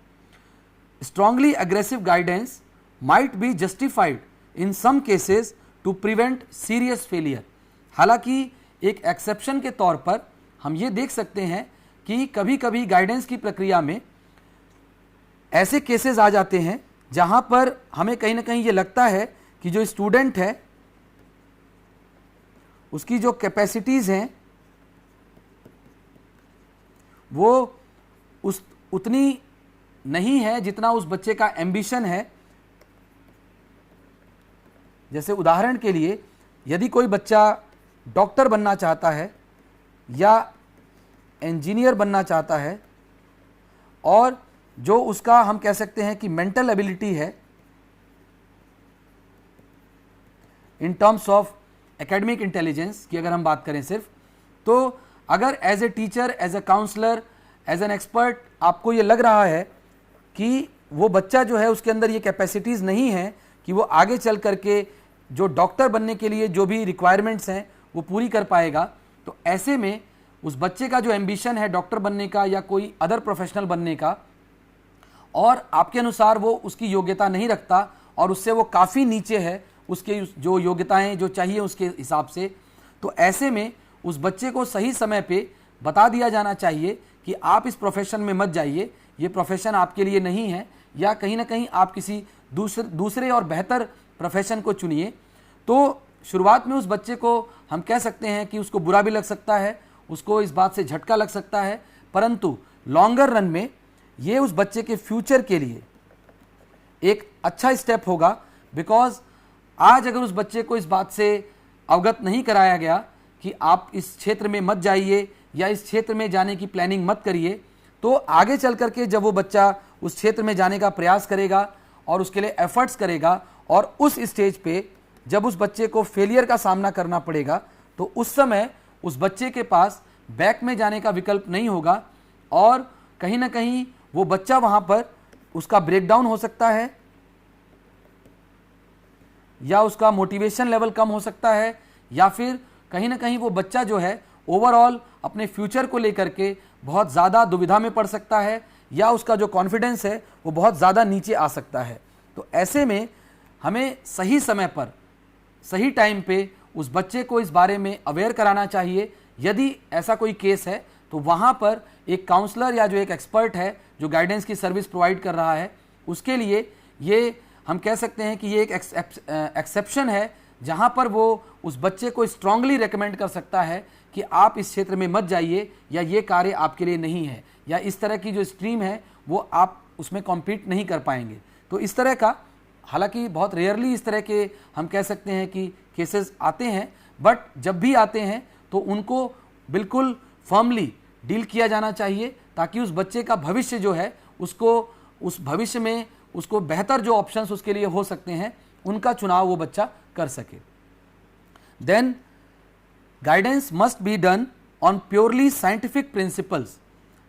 Strongly aggressive guidance might be justified in some cases to prevent serious failure. हालांकि एक एक्सेप्शन के तौर पर हम ये देख सकते हैं कि कभी कभी गाइडेंस की प्रक्रिया में ऐसे केसेस आ जाते हैं जहां पर हमें कहीं ना कहीं ये लगता है कि जो स्टूडेंट है उसकी जो कैपेसिटीज़ हैं वो उतनी नहीं है जितना उस बच्चे का एम्बिशन है। जैसे उदाहरण के लिए यदि कोई बच्चा डॉक्टर बनना चाहता है या इंजीनियर बनना चाहता है और जो उसका हम कह सकते हैं कि मेंटल एबिलिटी है in terms of academic intelligence की अगर हम बात करें सिर्फ, तो अगर as a teacher, as a counsellor, as an expert आपको ये लग रहा है कि वो बच्चा जो है उसके अंदर ये कैपेसिटीज़ नहीं है कि वो आगे चल करके जो डॉक्टर बनने के लिए जो भी रिक्वायरमेंट्स हैं वो पूरी कर पाएगा, तो ऐसे में उस बच्चे का जो एम्बिशन है डॉक्टर बनने का या कोई अदर प्रोफेशनल बनने का, और आपके अनुसार वो उसकी योग्यता नहीं रखता और उससे वो काफ़ी नीचे है उसके जो योग्यताएं जो चाहिए उसके हिसाब से, तो ऐसे में उस बच्चे को सही समय पे बता दिया जाना चाहिए कि आप इस प्रोफेशन में मत जाइए, ये प्रोफेशन आपके लिए नहीं है, या कहीं ना कहीं आप किसी दूसरे और बेहतर प्रोफेशन को चुनिए। तो शुरुआत में उस बच्चे को हम कह सकते हैं कि उसको बुरा भी लग सकता है, उसको इस बात से झटका लग सकता है, परंतु लॉन्गर रन में ये उस बच्चे के फ्यूचर के लिए एक अच्छा स्टेप होगा। बिकॉज आज अगर उस बच्चे को इस बात से अवगत नहीं कराया गया कि आप इस क्षेत्र में मत जाइए या इस क्षेत्र में जाने की प्लानिंग मत करिए, तो आगे चल करके जब वो बच्चा उस क्षेत्र में जाने का प्रयास करेगा और उसके लिए एफर्ट्स करेगा और उस स्टेज पे जब उस बच्चे को फेलियर का सामना करना पड़ेगा, तो उस समय उस बच्चे के पास बैक में जाने का विकल्प नहीं होगा और कहीं ना कहीं वो बच्चा वहाँ पर उसका ब्रेकडाउन हो सकता है या उसका मोटिवेशन लेवल कम हो सकता है, या फिर कहीं ना कहीं वो बच्चा जो है ओवरऑल अपने फ्यूचर को लेकर के बहुत ज़्यादा दुविधा में पड़ सकता है या उसका जो कॉन्फिडेंस है वो बहुत ज़्यादा नीचे आ सकता है। तो ऐसे में हमें सही समय पर सही टाइम पे उस बच्चे को इस बारे में अवेयर कराना चाहिए। यदि ऐसा कोई केस है तो वहाँ पर एक काउंसलर या जो एक एक्सपर्ट है जो गाइडेंस की सर्विस प्रोवाइड कर रहा है, उसके लिए ये हम कह सकते हैं कि ये एक एक्सेप्शन है जहाँ पर वो उस बच्चे को स्ट्रांगली रेकमेंड कर सकता है कि आप इस क्षेत्र में मत जाइए या ये कार्य आपके लिए नहीं है या इस तरह की जो स्ट्रीम है वो आप उसमें कॉम्पीट नहीं कर पाएंगे। तो इस तरह का, हालांकि बहुत रेयरली इस तरह के हम कह सकते हैं कि केसेस आते हैं, बट जब भी आते हैं तो उनको बिल्कुल फर्मली डील किया जाना चाहिए ताकि उस बच्चे का भविष्य जो है उसको उस भविष्य में उसको बेहतर जो ऑप्शंस उसके लिए हो सकते हैं उनका चुनाव वो बच्चा कर सके। Then guidance must be done on purely scientific principles,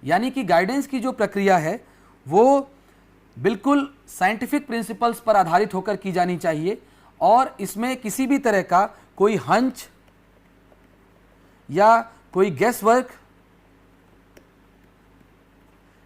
यानी कि गाइडेंस की जो प्रक्रिया है वो बिल्कुल साइंटिफिक प्रिंसिपल्स पर आधारित होकर की जानी चाहिए और इसमें किसी भी तरह का कोई हंच या कोई गेस वर्क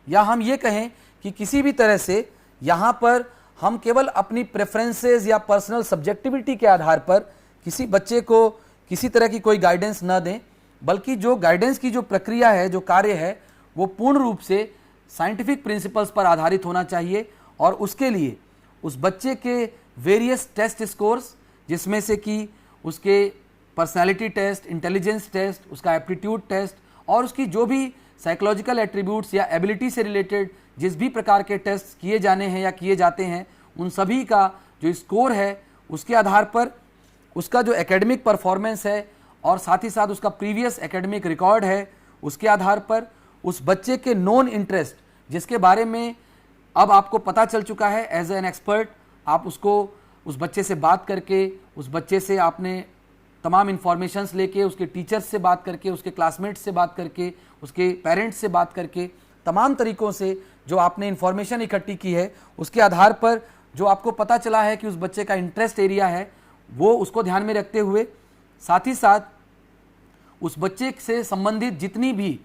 या हम ये कहें कि किसी भी तरह से यहाँ पर हम केवल अपनी प्रेफरेंसेस या पर्सनल सब्जेक्टिविटी के आधार पर किसी बच्चे को किसी तरह की कोई गाइडेंस न दें, बल्कि जो गाइडेंस की जो प्रक्रिया है, जो कार्य है, वो पूर्ण रूप से साइंटिफिक प्रिंसिपल्स पर आधारित होना चाहिए और उसके लिए उस बच्चे के वेरियस टेस्ट स्कोर्स, जिसमें से कि उसके पर्सनालिटी टेस्ट, इंटेलिजेंस टेस्ट, उसका एप्टीट्यूड टेस्ट और उसकी जो भी साइकोलॉजिकल एट्रीब्यूट्स या एबिलिटी से रिलेटेड जिस भी प्रकार के टेस्ट किए जाने हैं या किए जाते हैं, उन सभी का जो स्कोर है उसके आधार पर उसका जो एकेडमिक परफॉर्मेंस है और साथ ही साथ उसका प्रीवियस एकेडमिक रिकॉर्ड है, उसके आधार पर उस बच्चे के नॉन इंटरेस्ट जिसके बारे में अब आपको पता चल चुका है एज एन एक्सपर्ट, आप उसको उस बच्चे से बात करके, उस बच्चे से आपने तमाम इन्फॉर्मेशंस लेके, उसके टीचर्स से बात करके, उसके क्लासमेट्स से बात करके, उसके पेरेंट्स से बात करके, तमाम तरीक़ों से जो आपने इन्फॉर्मेशन इकट्ठी की है उसके आधार पर जो आपको पता चला है कि उस बच्चे का इंटरेस्ट एरिया है वो उसको ध्यान में रखते हुए, साथ ही साथ उस बच्चे से संबंधित जितनी भी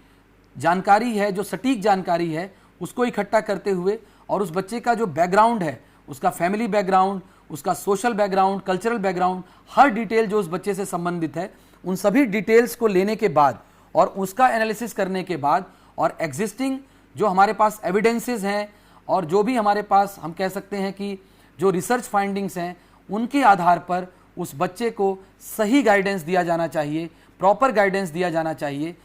जानकारी है, जो सटीक जानकारी है, उसको इकट्ठा करते हुए और उस बच्चे का जो बैकग्राउंड है, उसका फैमिली बैकग्राउंड, उसका सोशल बैकग्राउंड, कल्चरल बैकग्राउंड, हर डिटेल जो उस बच्चे से संबंधित है, उन सभी डिटेल्स को लेने के बाद और उसका एनालिसिस करने के बाद और एग्जिस्टिंग जो हमारे पास एविडेंसेस हैं और जो भी हमारे पास हम कह सकते हैं कि जो रिसर्च फाइंडिंग्स हैं, उनके आधार पर उस बच्चे को सही गाइडेंस दिया जाना चाहिए, प्रॉपर गाइडेंस दिया जाना चाहिए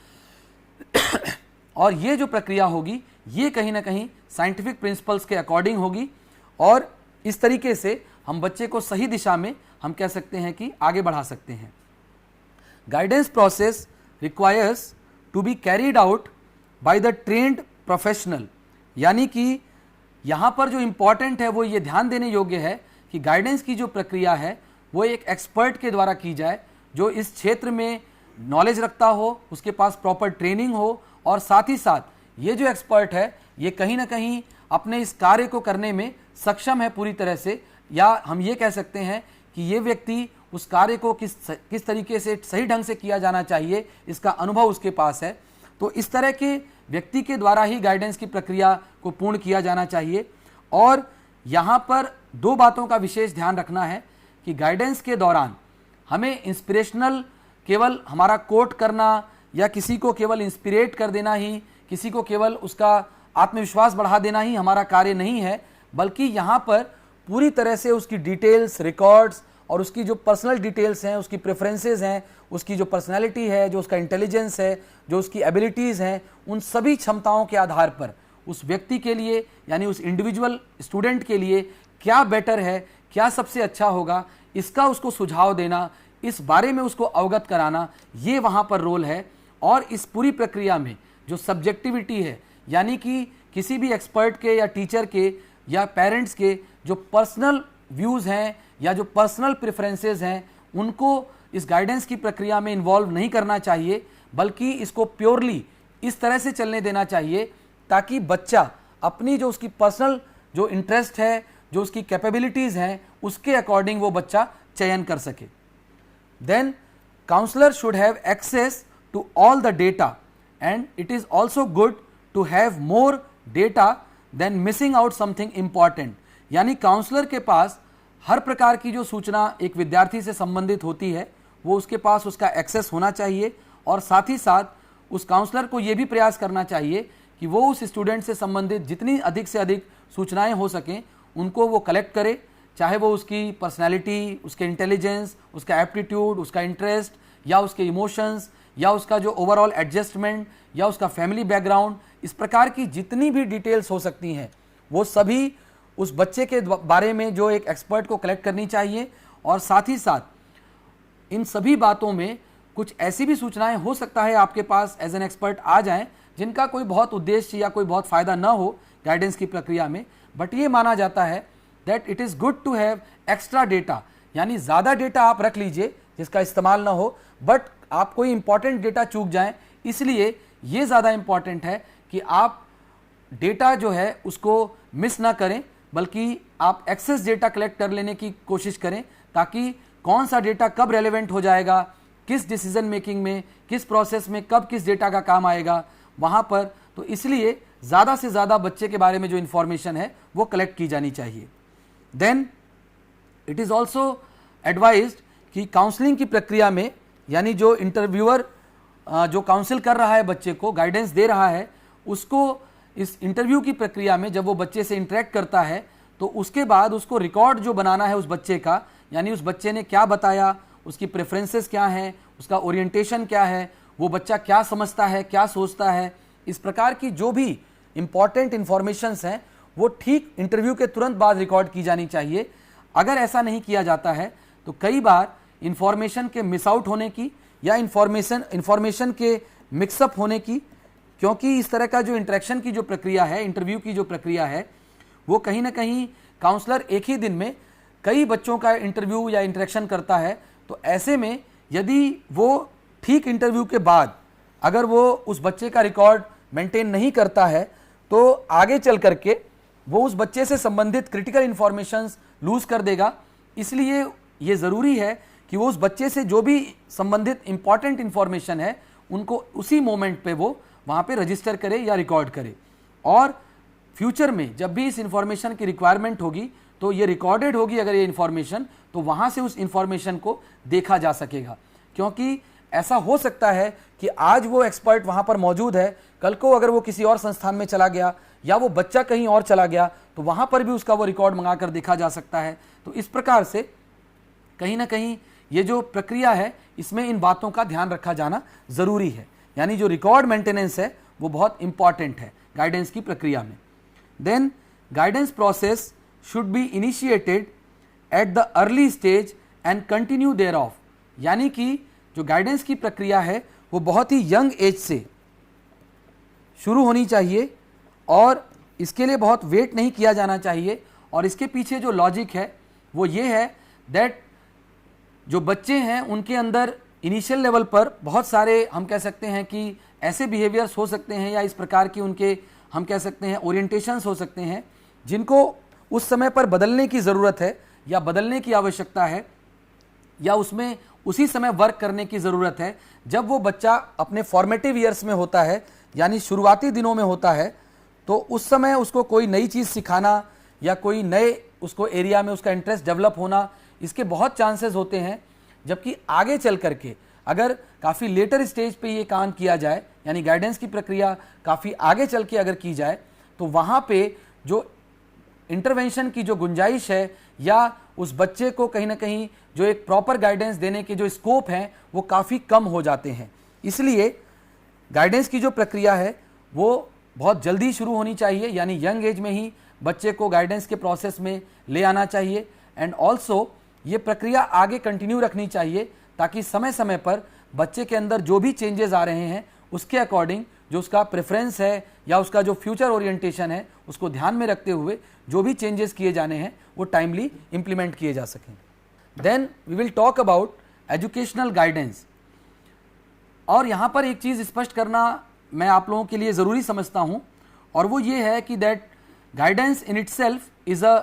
और ये जो प्रक्रिया होगी ये कहीं ना कहीं साइंटिफिक प्रिंसिपल्स के अकॉर्डिंग होगी और इस तरीके से हम बच्चे को सही दिशा में हम कह सकते हैं कि आगे बढ़ा सकते हैं। Guidance process requires to be carried out by the trained professional, यानी कि यहाँ पर जो इम्पॉर्टेंट है वो ये ध्यान देने योग्य है कि गाइडेंस की जो प्रक्रिया है वो एक एक्सपर्ट के द्वारा की जाए, जो इस क्षेत्र में नॉलेज रखता हो, उसके पास प्रॉपर ट्रेनिंग हो, और साथ ही साथ ये जो एक्सपर्ट है ये कहीं ना कहीं अपने इस कार्य को करने में सक्षम है पूरी तरह से, या हम ये कह सकते हैं कि ये व्यक्ति उस कार्य को किस तरीके से सही ढंग से किया जाना चाहिए, इसका अनुभव उसके पास है। तो इस तरह के व्यक्ति के द्वारा ही गाइडेंस की प्रक्रिया को पूर्ण किया जाना चाहिए। और यहाँ पर दो बातों का विशेष ध्यान रखना है कि गाइडेंस के दौरान हमें इंस्पिरेशनल केवल हमारा कोट करना या किसी को केवल इंस्पिरेट कर देना ही, किसी को केवल उसका आत्मविश्वास बढ़ा देना ही हमारा कार्य नहीं है, बल्कि यहाँ पर पूरी तरह से उसकी डिटेल्स, रिकॉर्ड्स और उसकी जो पर्सनल डिटेल्स हैं, उसकी प्रेफरेंसेस हैं, उसकी जो पर्सनैलिटी है, जो उसका इंटेलिजेंस है, जो उसकी एबिलिटीज़ हैं, उन सभी क्षमताओं के आधार पर उस व्यक्ति के लिए यानी उस इंडिविजुअल स्टूडेंट के लिए क्या बेटर है, क्या सबसे अच्छा होगा, इसका उसको सुझाव देना, इस बारे में उसको अवगत कराना, ये वहाँ पर रोल है। और इस पूरी प्रक्रिया में जो सब्जेक्टिविटी है, यानी कि किसी भी एक्सपर्ट के या टीचर के या पेरेंट्स के जो पर्सनल व्यूज़ हैं या जो पर्सनल प्रेफरेंसेस हैं, उनको इस गाइडेंस की प्रक्रिया में इन्वॉल्व नहीं करना चाहिए, बल्कि इसको प्योरली इस तरह से चलने देना चाहिए ताकि बच्चा अपनी जो उसकी पर्सनल जो इंटरेस्ट है, जो उसकी कैपेबिलिटीज़ हैं, उसके अकॉर्डिंग वो बच्चा चयन कर सके। Then counsellor should have access to all the data and it is also good to have more data than missing out something important. यानी काउंसलर के पास हर प्रकार की जो सूचना एक विद्यार्थी से संबंधित होती है, वो उसके पास उसका एक्सेस होना चाहिए, और साथ ही साथ उस काउंसलर को ये भी प्रयास करना चाहिए कि वो उस स्टूडेंट से संबंधित जितनी अधिक से अधिक सूचनाएं हो सकें उनको वो कलेक्ट करे, चाहे वो उसकी पर्सनैलिटी, उसके इंटेलिजेंस, उसका एप्टीट्यूड, उसका इंटरेस्ट, या उसके इमोशंस, या उसका जो ओवरऑल एडजस्टमेंट, या उसका फैमिली बैकग्राउंड, इस प्रकार की जितनी भी डिटेल्स हो सकती हैं वो सभी उस बच्चे के बारे में जो एक एक्सपर्ट को कलेक्ट करनी चाहिए। और साथ ही साथ इन सभी बातों में कुछ ऐसी भी सूचनाएं हो सकता है आपके पास एज एन एक्सपर्ट आ जाएं जिनका कोई बहुत उद्देश्य या कोई बहुत फ़ायदा ना हो गाइडेंस की प्रक्रिया में, बट ये माना जाता है that it is good to have extra data, यानी ज़्यादा डेटा आप रख लीजिए जिसका इस्तेमाल ना हो, बट आप कोई इंपॉर्टेंट डेटा चूक जाएं, इसलिए ये ज़्यादा इंपॉर्टेंट है कि आप डेटा जो है उसको मिस ना करें, बल्कि आप एक्सेस डेटा कलेक्ट कर लेने की कोशिश करें ताकि कौन सा डेटा कब रेलेवेंट हो जाएगा, किस डिसीजन मेकिंग में, किस प्रोसेस में कब किस डेटा का काम आएगा वहाँ पर। तो इसलिए ज़्यादा से ज़्यादा बच्चे के बारे में जो इन्फॉर्मेशन है वो कलेक्ट की जानी चाहिए। Then it is also advised कि काउंसलिंग की प्रक्रिया में, यानी जो इंटरव्यूअर जो काउंसिल कर रहा है बच्चे को, गाइडेंस दे रहा है, उसको इस इंटरव्यू की प्रक्रिया में जब वो बच्चे से इंटरेक्ट करता है तो उसके बाद उसको रिकॉर्ड जो बनाना है उस बच्चे का, यानी उस बच्चे ने क्या बताया, उसकी प्रेफरेंसेस क्या हैं, उसका ओरिएंटेशन क्या है, वो बच्चा क्या समझता है, क्या सोचता है, इस प्रकार की जो भी इम्पॉर्टेंट इन्फॉर्मेशंस हैं वो ठीक इंटरव्यू के तुरंत बाद रिकॉर्ड की जानी चाहिए। अगर ऐसा नहीं किया जाता है तो कई बार इन्फॉर्मेशन के मिस आउट होने की या इन्फॉर्मेशन के मिक्सअप होने की, क्योंकि इस तरह का जो इंटरेक्शन की जो प्रक्रिया है, इंटरव्यू की जो प्रक्रिया है, वो कहीं ना कहीं काउंसलर एक ही दिन में कई बच्चों का इंटरव्यू या इंटरेक्शन करता है। तो ऐसे में यदि वो ठीक इंटरव्यू के बाद अगर वो उस बच्चे का रिकॉर्ड मेंटेन नहीं करता है तो आगे चल करके वो उस बच्चे से संबंधित क्रिटिकल इन्फॉर्मेशंस लूज कर देगा। इसलिए ये ज़रूरी है कि वो उस बच्चे से जो भी संबंधित इंपॉर्टेंट इन्फॉर्मेशन है उनको उसी मोमेंट पे वो वहाँ पे रजिस्टर करे या रिकॉर्ड करे, और फ्यूचर में जब भी इस इन्फॉर्मेशन की रिक्वायरमेंट होगी तो ये रिकॉर्डेड होगी अगर ये इन्फॉर्मेशन, तो वहाँ से उस इन्फॉर्मेशन को देखा जा सकेगा। क्योंकि ऐसा हो सकता है कि आज वो एक्सपर्ट वहाँ पर मौजूद है, कल को अगर वो किसी और संस्थान में चला गया या वो बच्चा कहीं और चला गया तो वहाँ पर भी उसका वो रिकॉर्ड मंगा कर देखा जा सकता है। तो इस प्रकार से कहीं ना कहीं ये जो प्रक्रिया है इसमें इन बातों का ध्यान रखा जाना ज़रूरी है, यानी जो रिकॉर्ड मेंटेनेंस है वो बहुत इंपॉर्टेंट है गाइडेंस की प्रक्रिया में। Then guidance process should be initiated at the early stage and continue thereof, यानी कि जो गाइडेंस की प्रक्रिया है वो बहुत ही यंग एज से शुरू होनी चाहिए और इसके लिए बहुत वेट नहीं किया जाना चाहिए। और इसके पीछे जो लॉजिक है वो ये है दैट जो बच्चे हैं उनके अंदर इनिशियल लेवल पर बहुत सारे हम कह सकते हैं कि ऐसे बिहेवियर्स हो सकते हैं या इस प्रकार की उनके हम कह सकते हैं ओरिएंटेशंस हो सकते हैं जिनको उस समय पर बदलने की ज़रूरत है या बदलने की आवश्यकता है या उसमें उसी समय वर्क करने की ज़रूरत है जब वो बच्चा अपने फॉर्मेटिव ईयर्स में होता है, यानी शुरुआती दिनों में होता है। तो उस समय उसको कोई नई चीज़ सिखाना या कोई नए उसको एरिया में उसका इंटरेस्ट डेवलप होना, इसके बहुत चांसेस होते हैं। जबकि आगे चल करके अगर काफ़ी लेटर स्टेज पे ये काम किया जाए, यानी गाइडेंस की प्रक्रिया काफ़ी आगे चल के अगर की जाए, तो वहाँ पे जो इंटरवेंशन की जो गुंजाइश है या उस बच्चे को कहीं ना कहीं जो एक प्रॉपर गाइडेंस देने के जो स्कोप हैं वो काफ़ी कम हो जाते हैं। इसलिए गाइडेंस की जो प्रक्रिया है वो बहुत जल्दी शुरू होनी चाहिए, यानी यंग एज में ही बच्चे को गाइडेंस के प्रोसेस में ले आना चाहिए। एंड ऑल्सो ये प्रक्रिया आगे कंटिन्यू रखनी चाहिए ताकि समय समय पर बच्चे के अंदर जो भी चेंजेस आ रहे हैं उसके अकॉर्डिंग जो उसका प्रेफरेंस है या उसका जो फ्यूचर ओरिएंटेशन है उसको ध्यान में रखते हुए जो भी चेंजेस किए जाने हैं वो टाइमली इंप्लीमेंट किए जा सकें। Then we will talk about educational guidance. और यहाँ पर एक चीज़ स्पष्ट करना मैं आप लोगों के लिए ज़रूरी समझता हूँ, और वो ये है कि that guidance in itself is a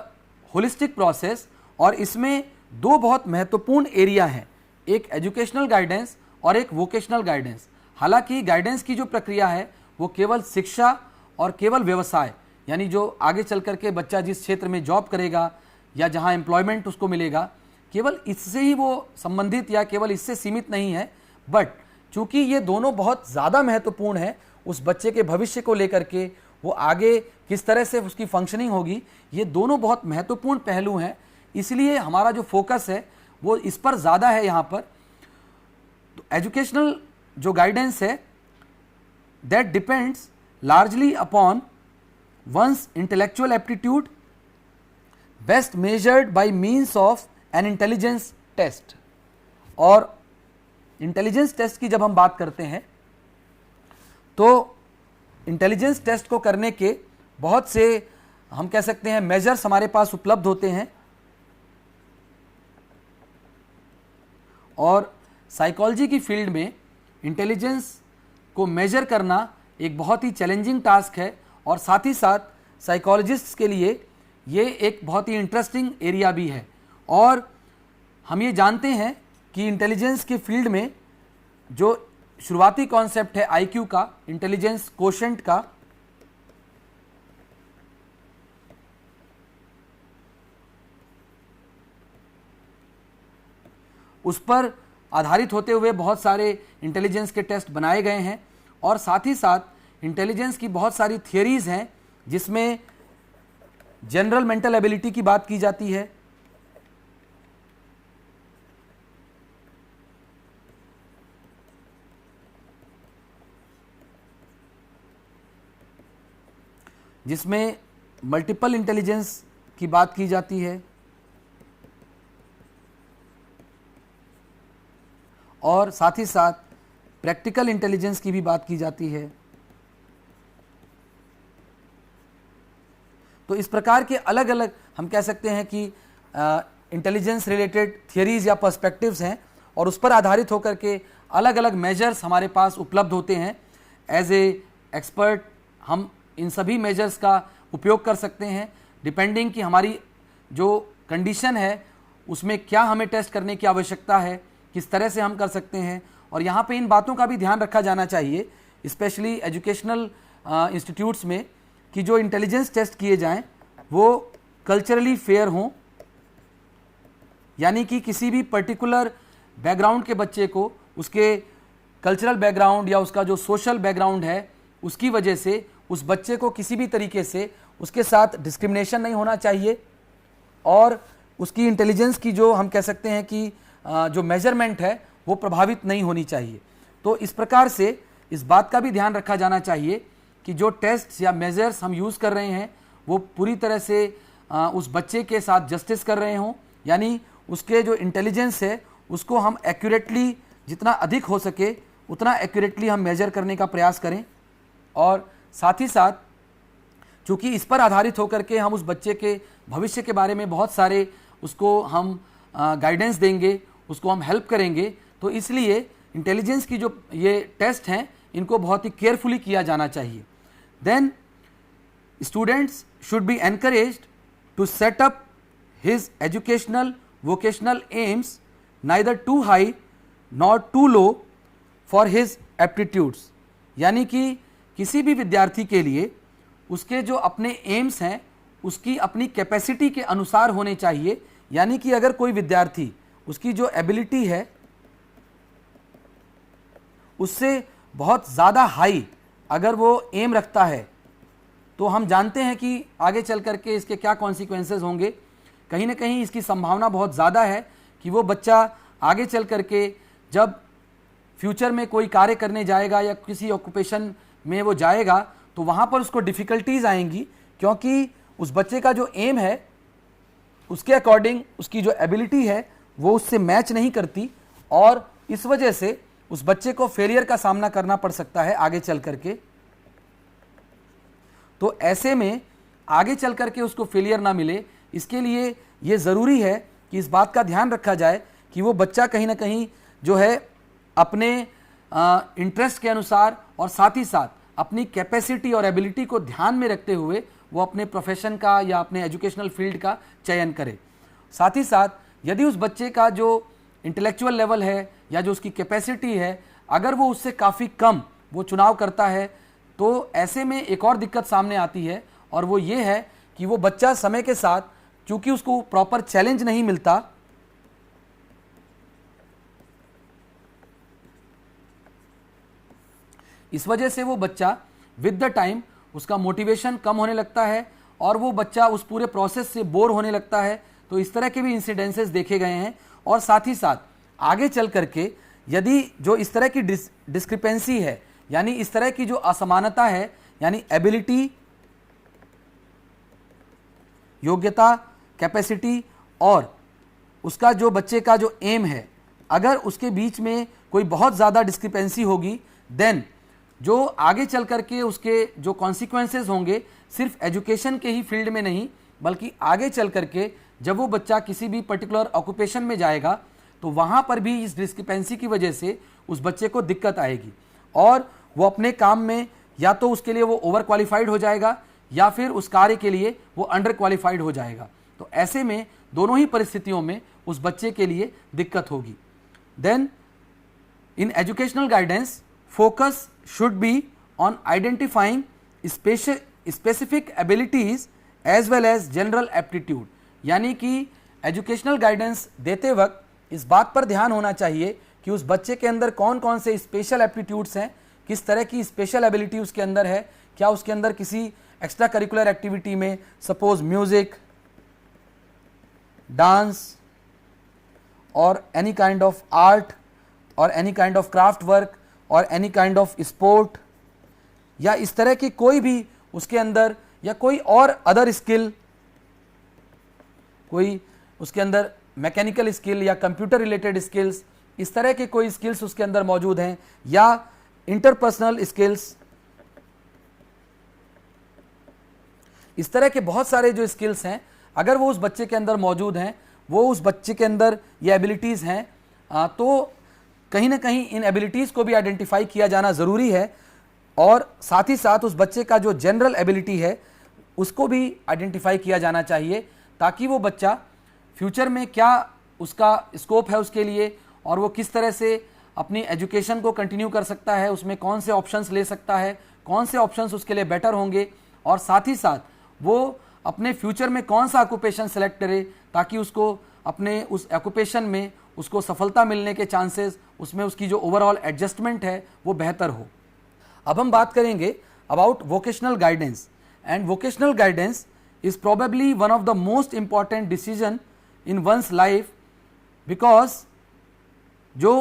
holistic process, और इसमें दो बहुत महत्वपूर्ण एरिया हैं, एक एजुकेशनल गाइडेंस और एक वोकेशनल गाइडेंस। हालांकि गाइडेंस की जो प्रक्रिया है वो केवल शिक्षा और केवल व्यवसाय, यानी जो आगे चल करके बच्चा जिस क्षेत्र में जॉब करेगा या जहां एम्प्लॉयमेंट उसको मिलेगा, केवल इससे ही वो संबंधित या केवल इससे सीमित नहीं है। बट चूंकि ये दोनों बहुत ज़्यादा महत्वपूर्ण है उस बच्चे के भविष्य को लेकर के, वो आगे किस तरह से उसकी फंक्शनिंग होगी, ये दोनों बहुत महत्वपूर्ण पहलू हैं। इसलिए हमारा जो फोकस है वो इस पर ज़्यादा है यहाँ पर। तो एजुकेशनल जो गाइडेंस है that depends largely upon one's intellectual aptitude best measured by means of an intelligence test. और इंटेलिजेंस टेस्ट की जब हम बात करते हैं तो इंटेलिजेंस टेस्ट को करने के बहुत से हम कह सकते हैं मेजर्स हमारे पास उपलब्ध होते हैं, और साइकोलॉजी की फील्ड में इंटेलिजेंस को मेजर करना एक बहुत ही चैलेंजिंग टास्क है, और साथ ही साथ साइकोलॉजिस्ट्स के लिए ये एक बहुत ही इंटरेस्टिंग एरिया भी है। और हम ये जानते हैं कि इंटेलिजेंस के फील्ड में जो शुरुआती कॉन्सेप्ट है आईक्यू का, इंटेलिजेंस कोशेंट का, उस पर आधारित होते हुए बहुत सारे इंटेलिजेंस के टेस्ट बनाए गए हैं। और साथ ही साथ इंटेलिजेंस की बहुत सारी थियरीज हैं जिसमें जनरल मेंटल एबिलिटी की बात की जाती है, जिसमें मल्टीपल इंटेलिजेंस की बात की जाती है, और साथ ही साथ प्रैक्टिकल इंटेलिजेंस की भी बात की जाती है। तो इस प्रकार के अलग अलग हम कह सकते हैं कि इंटेलिजेंस रिलेटेड थियरीज या पर्सपेक्टिव्स हैं, और उस पर आधारित होकर के अलग अलग मेजर्स हमारे पास उपलब्ध होते हैं। एज ए एक्सपर्ट हम इन सभी मेजर्स का उपयोग कर सकते हैं, डिपेंडिंग कि हमारी जो कंडीशन है उसमें क्या हमें टेस्ट करने की आवश्यकता है, किस तरह से हम कर सकते हैं। और यहाँ पे इन बातों का भी ध्यान रखा जाना चाहिए, स्पेशली एजुकेशनल इंस्टीट्यूट्स में, कि जो इंटेलिजेंस टेस्ट किए जाएं वो कल्चरली फेयर हों, यानी कि किसी भी पर्टिकुलर बैकग्राउंड के बच्चे को उसके कल्चरल बैकग्राउंड या उसका जो सोशल बैकग्राउंड है उसकी वजह से उस बच्चे को किसी भी तरीके से उसके साथ डिस्क्रिमिनेशन नहीं होना चाहिए, और उसकी इंटेलिजेंस की जो हम कह सकते हैं कि जो मेजरमेंट है वो प्रभावित नहीं होनी चाहिए। तो इस प्रकार से इस बात का भी ध्यान रखा जाना चाहिए कि जो टेस्ट या मेजर्स हम यूज़ कर रहे हैं वो पूरी तरह से उस बच्चे के साथ जस्टिस कर रहे हों, यानी उसके जो इंटेलिजेंस है उसको हम एक्यूरेटली, जितना अधिक हो सके उतना एक्यूरेटली हम मेजर करने का प्रयास करें। और साथ ही साथ चूँकि इस पर आधारित होकर के हम उस बच्चे के भविष्य के बारे में बहुत सारे उसको हम गाइडेंस देंगे, उसको हम हेल्प करेंगे। तो इसलिए इंटेलिजेंस की जो ये टेस्ट हैं इनको बहुत ही केयरफुली किया जाना चाहिए। Then students should be encouraged to set up his educational vocational aims neither too high not too low for his aptitudes, यानी कि किसी भी विद्यार्थी के लिए उसके जो अपने एम्स हैं उसकी अपनी कैपेसिटी के अनुसार होने चाहिए। यानी कि अगर कोई विद्यार्थी उसकी जो एबिलिटी है उससे बहुत ज़्यादा हाई अगर वो एम रखता है तो हम जानते हैं कि आगे चल करके इसके क्या कॉन्सिक्वेंसेस होंगे। कहीं ना कहीं इसकी संभावना बहुत ज़्यादा है कि वो बच्चा आगे चल करके जब फ्यूचर में कोई कार्य करने जाएगा या किसी ऑक्यूपेशन में वो जाएगा तो वहाँ पर उसको डिफ़िकल्टीज़ आएंगी, क्योंकि उस बच्चे का जो एम है उसके अकॉर्डिंग उसकी जो एबिलिटी है वो उससे मैच नहीं करती, और इस वजह से उस बच्चे को फेलियर का सामना करना पड़ सकता है आगे चल करके। तो ऐसे में आगे चल करके उसको फेलियर ना मिले, इसके लिए ये ज़रूरी है कि इस बात का ध्यान रखा जाए कि वो बच्चा कहीं ना कहीं जो है अपने इंटरेस्ट के अनुसार और साथ ही साथ अपनी कैपेसिटी और एबिलिटी को ध्यान में रखते हुए वो अपने प्रोफेशन का या अपने एजुकेशनल फील्ड का चयन करे। साथ ही साथ यदि उस बच्चे का जो इंटेलेक्चुअल लेवल है या जो उसकी कैपेसिटी है अगर वो उससे काफ़ी कम वो चुनाव करता है तो ऐसे में एक और दिक्कत सामने आती है, और वो ये है कि वो बच्चा समय के साथ चूंकि उसको प्रॉपर चैलेंज नहीं मिलता, इस वजह से वो बच्चा विद द टाइम उसका मोटिवेशन कम होने लगता है और वो बच्चा उस पूरे प्रोसेस से बोर होने लगता है। तो इस तरह के भी इंसिडेंसेस देखे गए हैं। और साथ ही साथ आगे चल करके यदि जो इस तरह की डिस्क्रिपेंसी है, यानी इस तरह की जो असमानता है, यानी एबिलिटी, योग्यता, कैपेसिटी और उसका जो बच्चे का जो एम है, अगर उसके बीच में कोई बहुत ज़्यादा डिस्क्रिपेंसी होगी देन जो आगे चल करके उसके जो कॉन्सिक्वेंसेस होंगे सिर्फ एजुकेशन के ही फील्ड में नहीं बल्कि आगे चल करके जब वो बच्चा किसी भी पर्टिकुलर ऑक्यूपेशन में जाएगा तो वहाँ पर भी इस डिस्क्रिपेंसी की वजह से उस बच्चे को दिक्कत आएगी और वो अपने काम में या तो उसके लिए वो ओवर क्वालिफाइड हो जाएगा या फिर उस कार्य के लिए वो अंडर क्वालिफाइड हो जाएगा। तो ऐसे में दोनों ही परिस्थितियों में उस बच्चे के लिए दिक्कत होगी। Then in educational guidance focus should be on identifying specific abilities as well as general aptitude, यानी कि एजुकेशनल गाइडेंस देते वक्त इस बात पर ध्यान होना चाहिए कि उस बच्चे के अंदर कौन कौन से स्पेशल एप्टीट्यूड्स हैं, किस तरह की स्पेशल एबिलिटी उसके अंदर है, क्या उसके अंदर किसी एक्स्ट्रा करिकुलर एक्टिविटी में सपोज म्यूजिक, डांस और एनी काइंड ऑफ आर्ट और any kind of craft work और एनी काइंड ऑफ स्पोर्ट या इस तरह की कोई भी उसके अंदर या कोई और अदर स्किल, कोई उसके अंदर मैकेनिकल स्किल या कंप्यूटर रिलेटेड स्किल्स, इस तरह के कोई स्किल्स उसके अंदर मौजूद हैं या इंटरपर्सनल स्किल्स, इस तरह के बहुत सारे जो स्किल्स हैं अगर वो उस बच्चे के अंदर मौजूद हैं, वो उस बच्चे के अंदर ये एबिलिटीज़ हैं, तो कहीं ना कहीं इन एबिलिटीज़ को भी आइडेंटिफाई किया जाना ज़रूरी है और साथ ही साथ उस बच्चे का जो जनरल एबिलिटी है उसको भी आइडेंटिफाई किया जाना चाहिए ताकि वो बच्चा फ्यूचर में क्या उसका स्कोप है उसके लिए और वो किस तरह से अपनी एजुकेशन को कंटिन्यू कर सकता है, उसमें कौन से ऑप्शंस ले सकता है, कौन से ऑप्शंस उसके लिए बेटर होंगे और साथ ही साथ वो अपने फ्यूचर में कौन सा ऑक्यूपेशन सेलेक्ट करे ताकि उसको अपने उस ऑक्यूपेशन में उसको सफलता मिलने के चांसेस, उसमें उसकी जो ओवरऑल एडजस्टमेंट है वो बेहतर हो। अब हम बात करेंगे about vocational guidance and vocational guidance is probably one of the most important decision in one's life, because जो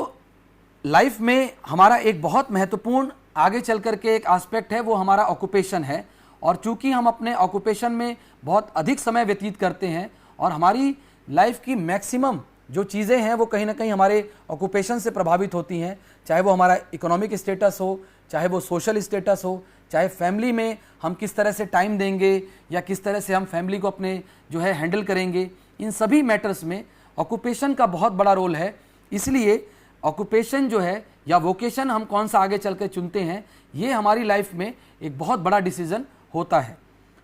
लाइफ में हमारा एक बहुत महत्वपूर्ण आगे चल कर के एक एस्पेक्ट है वो हमारा ऑक्यूपेशन है और चूंकि हम अपने ऑक्यूपेशन में बहुत अधिक समय व्यतीत करते हैं और हमारी लाइफ की मैक्सिमम जो चीज़ें हैं वो कहीं ना कहीं हमारे ऑक्यूपेशन से प्रभावित होती हैं, चाहे वो हमारा इकोनॉमिक स्टेटस हो, चाहे वो सोशल स्टेटस हो, चाहे फैमिली में हम किस तरह से टाइम देंगे या किस तरह से हम फैमिली को अपने जो है हैंडल करेंगे, इन सभी मैटर्स में ऑक्यूपेशन का बहुत बड़ा रोल है इसलिए ऑक्यूपेशन जो है या वोकेशन हम कौन सा आगे चल के चुनते हैं, ये हमारी लाइफ में एक बहुत बड़ा डिसीजन होता है।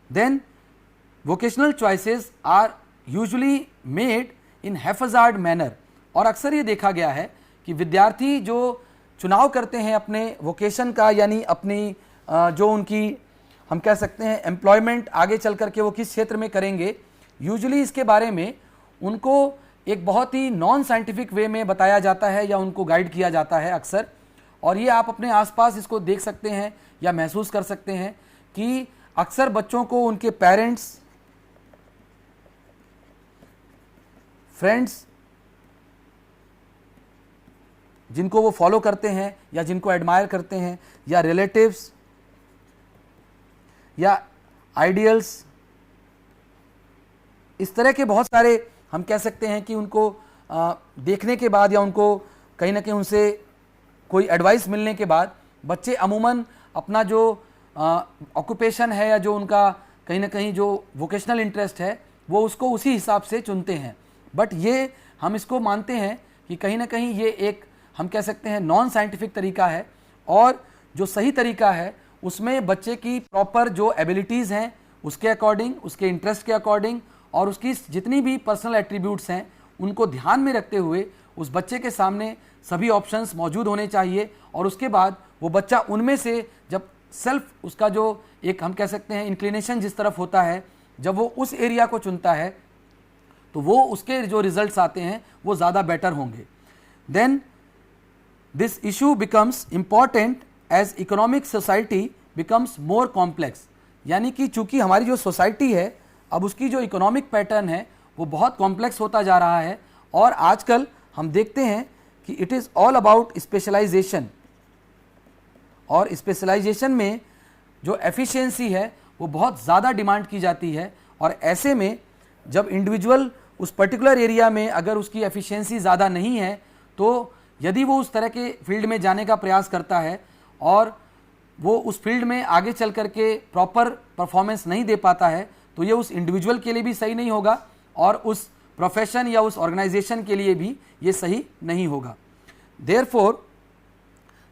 Then vocational choices are usually made in haphazard manner, और अक्सर ये देखा गया है कि विद्यार्थी जो चुनाव करते हैं अपने वोकेशन का, यानी अपनी जो उनकी हम कह सकते हैं एम्प्लॉयमेंट आगे चल करके वो किस क्षेत्र में करेंगे, यूजुअली इसके बारे में उनको एक बहुत ही नॉन साइंटिफिक वे में बताया जाता है या उनको गाइड किया जाता है अक्सर। और ये आप अपने आसपास इसको देख सकते हैं या महसूस कर सकते हैं कि अक्सर बच्चों को उनके पेरेंट्स, फ्रेंड्स जिनको वो फॉलो करते हैं या जिनको एडमायर करते हैं, या रिलेटिव्स या आइडियल्स, इस तरह के बहुत सारे हम कह सकते हैं कि उनको देखने के बाद या उनको कहीं ना कहीं उनसे कोई एडवाइस मिलने के बाद बच्चे अमूमन अपना जो ऑक्यूपेशन है या जो उनका कहीं ना कहीं जो वोकेशनल इंटरेस्ट है वो उसको उसी हिसाब से चुनते हैं। बट ये हम इसको मानते हैं कि कहीं ना कहीं ये एक हम कह सकते हैं नॉन साइंटिफिक तरीका है, और जो सही तरीका है उसमें बच्चे की प्रॉपर जो एबिलिटीज़ हैं उसके अकॉर्डिंग, उसके इंटरेस्ट के अकॉर्डिंग और उसकी जितनी भी पर्सनल एट्रीब्यूट्स हैं उनको ध्यान में रखते हुए उस बच्चे के सामने सभी ऑप्शंस मौजूद होने चाहिए, और उसके बाद वो बच्चा उनमें से जब सेल्फ उसका जो एक हम कह सकते हैं इंक्लिनेशन जिस तरफ होता है, जब वो उस एरिया को चुनता है तो वो उसके जो रिजल्ट्स आते हैं वो ज़्यादा बेटर होंगे। Then this issue becomes important as economic society becomes more complex, यानी कि चूंकि हमारी जो सोसाइटी है अब उसकी जो इकोनॉमिक पैटर्न है वो बहुत कॉम्प्लेक्स होता जा रहा है, और आजकल हम देखते हैं कि it is all about specialisation, और स्पेशलाइजेशन में जो एफिशिएंसी है वो बहुत ज़्यादा डिमांड की जाती है, और ऐसे में जब इंडिविजुअल उस पर्टिकुलर एरिया में अगर उसकी एफिशिएंसी ज़्यादा नहीं है तो यदि वो उस तरह के फील्ड में जाने का प्रयास करता है और वो उस फील्ड में आगे चल करके प्रॉपर परफॉर्मेंस नहीं दे पाता है तो ये उस इंडिविजुअल के लिए भी सही नहीं होगा और उस प्रोफेशन या उस ऑर्गेनाइजेशन के लिए भी ये सही नहीं होगा। Therefore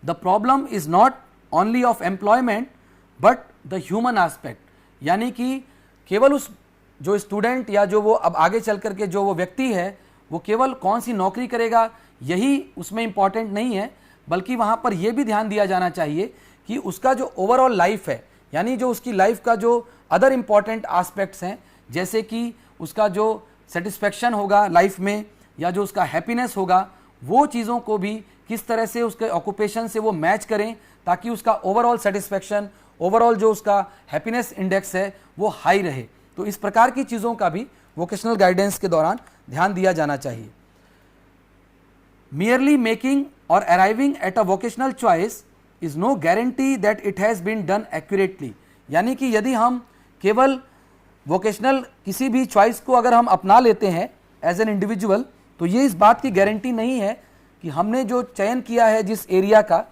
the problem is not only of employment but the human aspect, यानी कि केवल उस जो स्टूडेंट या जो वो अब आगे चल करके जो वो व्यक्ति है वो केवल कौन सी नौकरी करेगा यही उसमें इम्पॉर्टेंट नहीं है, बल्कि वहाँ पर यह भी ध्यान दिया जाना चाहिए कि उसका जो ओवरऑल लाइफ है, यानी जो उसकी लाइफ का जो अदर इम्पॉर्टेंट एस्पेक्ट्स हैं, जैसे कि उसका जो सेटिस्फेक्शन होगा लाइफ में या जो उसका हैप्पीनेस होगा, वो चीज़ों को भी किस तरह से उसके ऑक्यूपेशन से वो मैच करें ताकि उसका ओवरऑल सेटिस्फेक्शन, ओवरऑल जो उसका हैप्पीनेस इंडेक्स है वो हाई रहे। तो इस प्रकार की चीज़ों का भी वोकेशनल गाइडेंस के दौरान ध्यान दिया जाना चाहिए। Merely making or arriving at a vocational choice is no guarantee that it has been done accurately, यानी कि यदि हम केवल वोकेशनल किसी भी चॉइस को अगर हम अपना लेते हैं एज एन इंडिविजुअल तो ये इस बात की गारंटी नहीं है कि हमने जो चयन किया है जिस एरिया का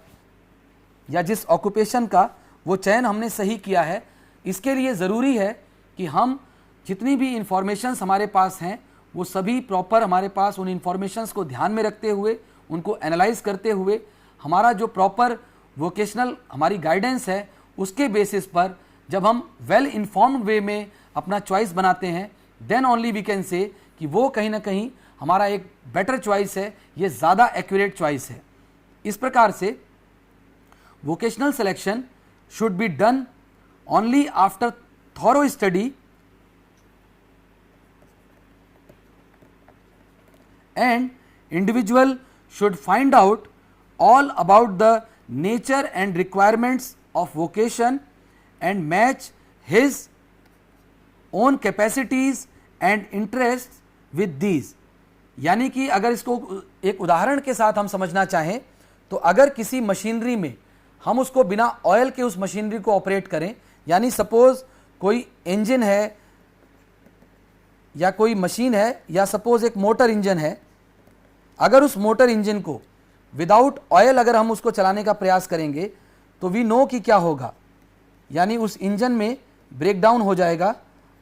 या जिस ऑक्यूपेशन का वो चयन हमने सही किया है। इसके लिए ज़रूरी है कि हम जितनी भी इंफॉर्मेशंस हमारे पास हैं वो सभी प्रॉपर हमारे पास उन इंफॉर्मेशंस को ध्यान में रखते हुए उनको एनालाइज करते हुए हमारा जो प्रॉपर वोकेशनल हमारी गाइडेंस है उसके बेसिस पर जब हम वेल इन्फॉर्म्ड वे में अपना चॉइस बनाते हैं then only we can say कि वो कहीं ना कहीं हमारा एक बेटर चॉइस है, ये ज़्यादा एक्यूरेट चॉइस है। इस प्रकार से vocational selection should be done only after thorough study and individual should find out all about the nature and requirements of vocation and match his own capacities and interests with these, यानी कि अगर इसको एक उदाहरण के साथ हम समझना चाहें तो अगर किसी मशीनरी में हम उसको बिना ऑयल के उस मशीनरी को ऑपरेट करें, यानी सपोज कोई इंजन है या कोई मशीन है या सपोज एक मोटर इंजन है, अगर उस मोटर इंजन को विदाउट ऑयल अगर हम उसको चलाने का प्रयास करेंगे तो वी नो कि क्या होगा, यानी उस इंजन में ब्रेकडाउन हो जाएगा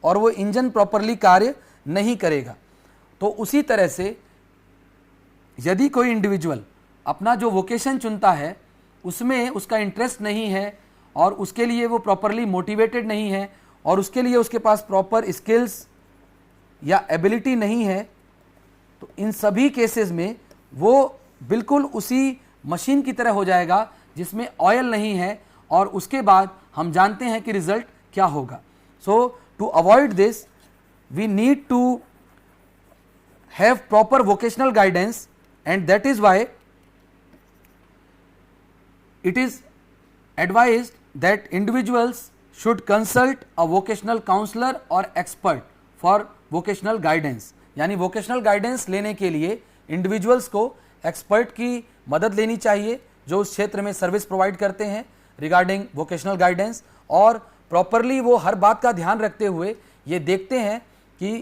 और वो इंजन प्रॉपरली कार्य नहीं करेगा। तो उसी तरह से यदि कोई इंडिविजुअल अपना जो वोकेशन चुनता है उसमें उसका इंटरेस्ट नहीं है और उसके लिए वो प्रॉपरली मोटिवेटेड नहीं है और उसके लिए उसके पास प्रॉपर स्किल्स या एबिलिटी नहीं है, तो इन सभी केसेस में वो बिल्कुल उसी मशीन की तरह हो जाएगा जिसमें ऑयल नहीं है और उसके बाद हम जानते हैं कि रिजल्ट क्या होगा। So to avoid this we need to have proper vocational guidance and that is why it is advised that individuals should consult a vocational counselor or expert for vocational guidance। यानी vocational guidance लेने के लिए individuals को expert की मदद लेनी चाहिए जो उस क्षेत्र में सर्विस प्रोवाइड करते हैं regarding vocational guidance, और प्रॉपरली वो हर बात का ध्यान रखते हुए ये देखते हैं कि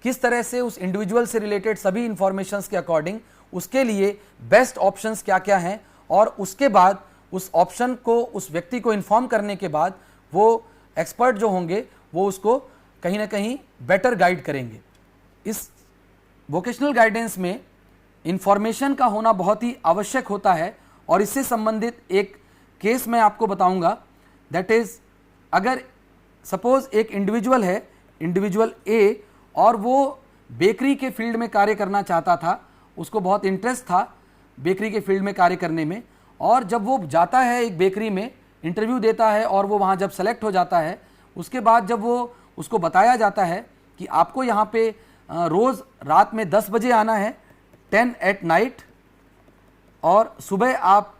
किस तरह से उस इंडिविजुअल से रिलेटेड सभी इंफॉर्मेशंस के अकॉर्डिंग उसके लिए बेस्ट ऑप्शंस क्या क्या हैं, और उसके बाद उस ऑप्शन को उस व्यक्ति को इन्फॉर्म करने के बाद वो एक्सपर्ट जो होंगे वो उसको कहीं ना कहीं बेटर गाइड करेंगे। इस वोकेशनल गाइडेंस में इंफॉर्मेशन का होना बहुत ही आवश्यक होता है और इससे संबंधित एक केस मैं आपको बताऊंगा। दैट इज, अगर सपोज एक इंडिविजुअल है, इंडिविजुअल ए, और वो बेकरी के फील्ड में कार्य करना चाहता था, उसको बहुत इंटरेस्ट था बेकरी के फील्ड में कार्य करने में, और जब वो जाता है एक बेकरी में इंटरव्यू देता है और वो वहाँ जब सेलेक्ट हो जाता है, उसके बाद जब वो उसको बताया जाता है कि आपको यहाँ पे रोज़ रात में 10 बजे आना है 10 at night और सुबह आप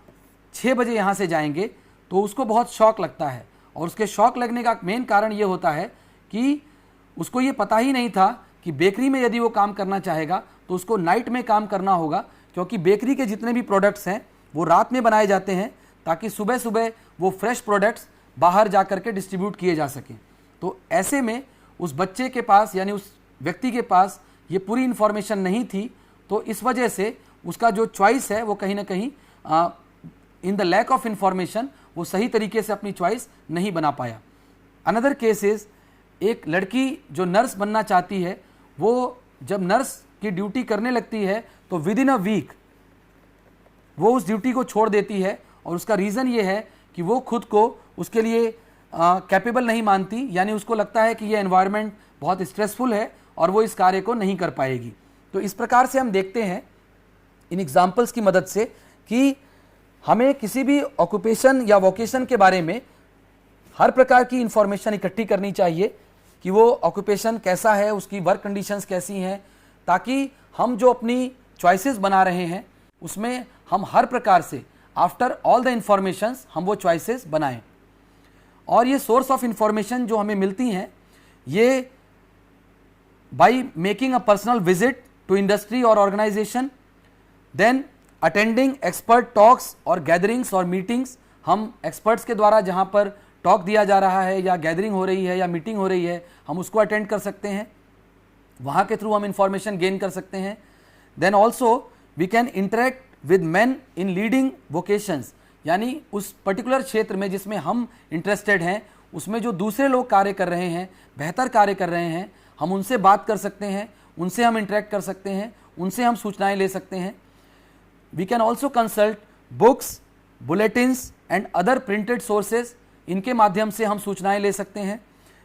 6 बजे यहाँ से जाएंगे, तो उसको बहुत शौक लगता है। और उसके शौक लगने का मेन कारण ये होता है कि उसको ये पता ही नहीं था कि बेकरी में यदि वो काम करना चाहेगा तो उसको नाइट में काम करना होगा, क्योंकि बेकरी के जितने भी प्रोडक्ट्स हैं वो रात में बनाए जाते हैं ताकि सुबह सुबह वो फ्रेश प्रोडक्ट्स बाहर जा कर के डिस्ट्रीब्यूट किए जा सकें। तो ऐसे में उस बच्चे के पास यानी उस व्यक्ति के पास ये पूरी इन्फॉर्मेशन नहीं थी, तो इस वजह से उसका जो चॉइस है वो कहीं ना कहीं in the lack of information वो सही तरीके से अपनी चॉइस नहीं बना पाया। अनदर केस इज, एक लड़की जो नर्स बनना चाहती है, वो जब नर्स की ड्यूटी करने लगती है तो विद इन अ वीक वो उस ड्यूटी को छोड़ देती है, और उसका रीज़न ये है कि वो खुद को उसके लिए कैपेबल नहीं मानती, यानी उसको लगता है कि ये एनवायरनमेंट बहुत स्ट्रेसफुल है और वो इस कार्य को नहीं कर पाएगी। तो इस प्रकार से हम देखते हैं इन एग्जाम्पल्स की मदद से कि हमें किसी भी ऑक्यूपेशन या वोकेशन के बारे में हर प्रकार की इंफॉर्मेशन इकट्ठी करनी चाहिए कि वो ऑक्यूपेशन कैसा है, उसकी वर्क कंडीशंस कैसी हैं, ताकि हम जो अपनी चॉइसेस बना रहे हैं उसमें हम हर प्रकार से आफ्टर ऑल द इंफॉर्मेशंस हम वो चॉइसेस बनाएं। और ये सोर्स ऑफ इंफॉर्मेशन जो हमें मिलती हैं ये by making a personal visit to industry और organisation, then attending expert talks और गैदरिंग्स और मीटिंग्स। हम एक्सपर्ट्स के द्वारा जहाँ पर टॉक दिया जा रहा है या गैदरिंग हो रही है या मीटिंग हो रही है हम उसको अटेंड कर सकते हैं, वहाँ के थ्रू हम इंफॉर्मेशन गेन कर सकते हैं। Then also we can interact with man in leading vocations, यानी उस पर्टिकुलर क्षेत्र में जिसमें हम इंटरेस्टेड हैं उसमें जो दूसरे लोग कार्य कर रहे हैं, बेहतर कार्य कर रहे हैं, हम उनसे बात कर सकते हैं, उनसे हम इंटरेक्ट कर सकते हैं, उनसे हम सूचनाएं ले सकते हैं। We can also consult books, bulletins and other printed sources, इनके माध्यम से हम सूचनाएं ले सकते हैं।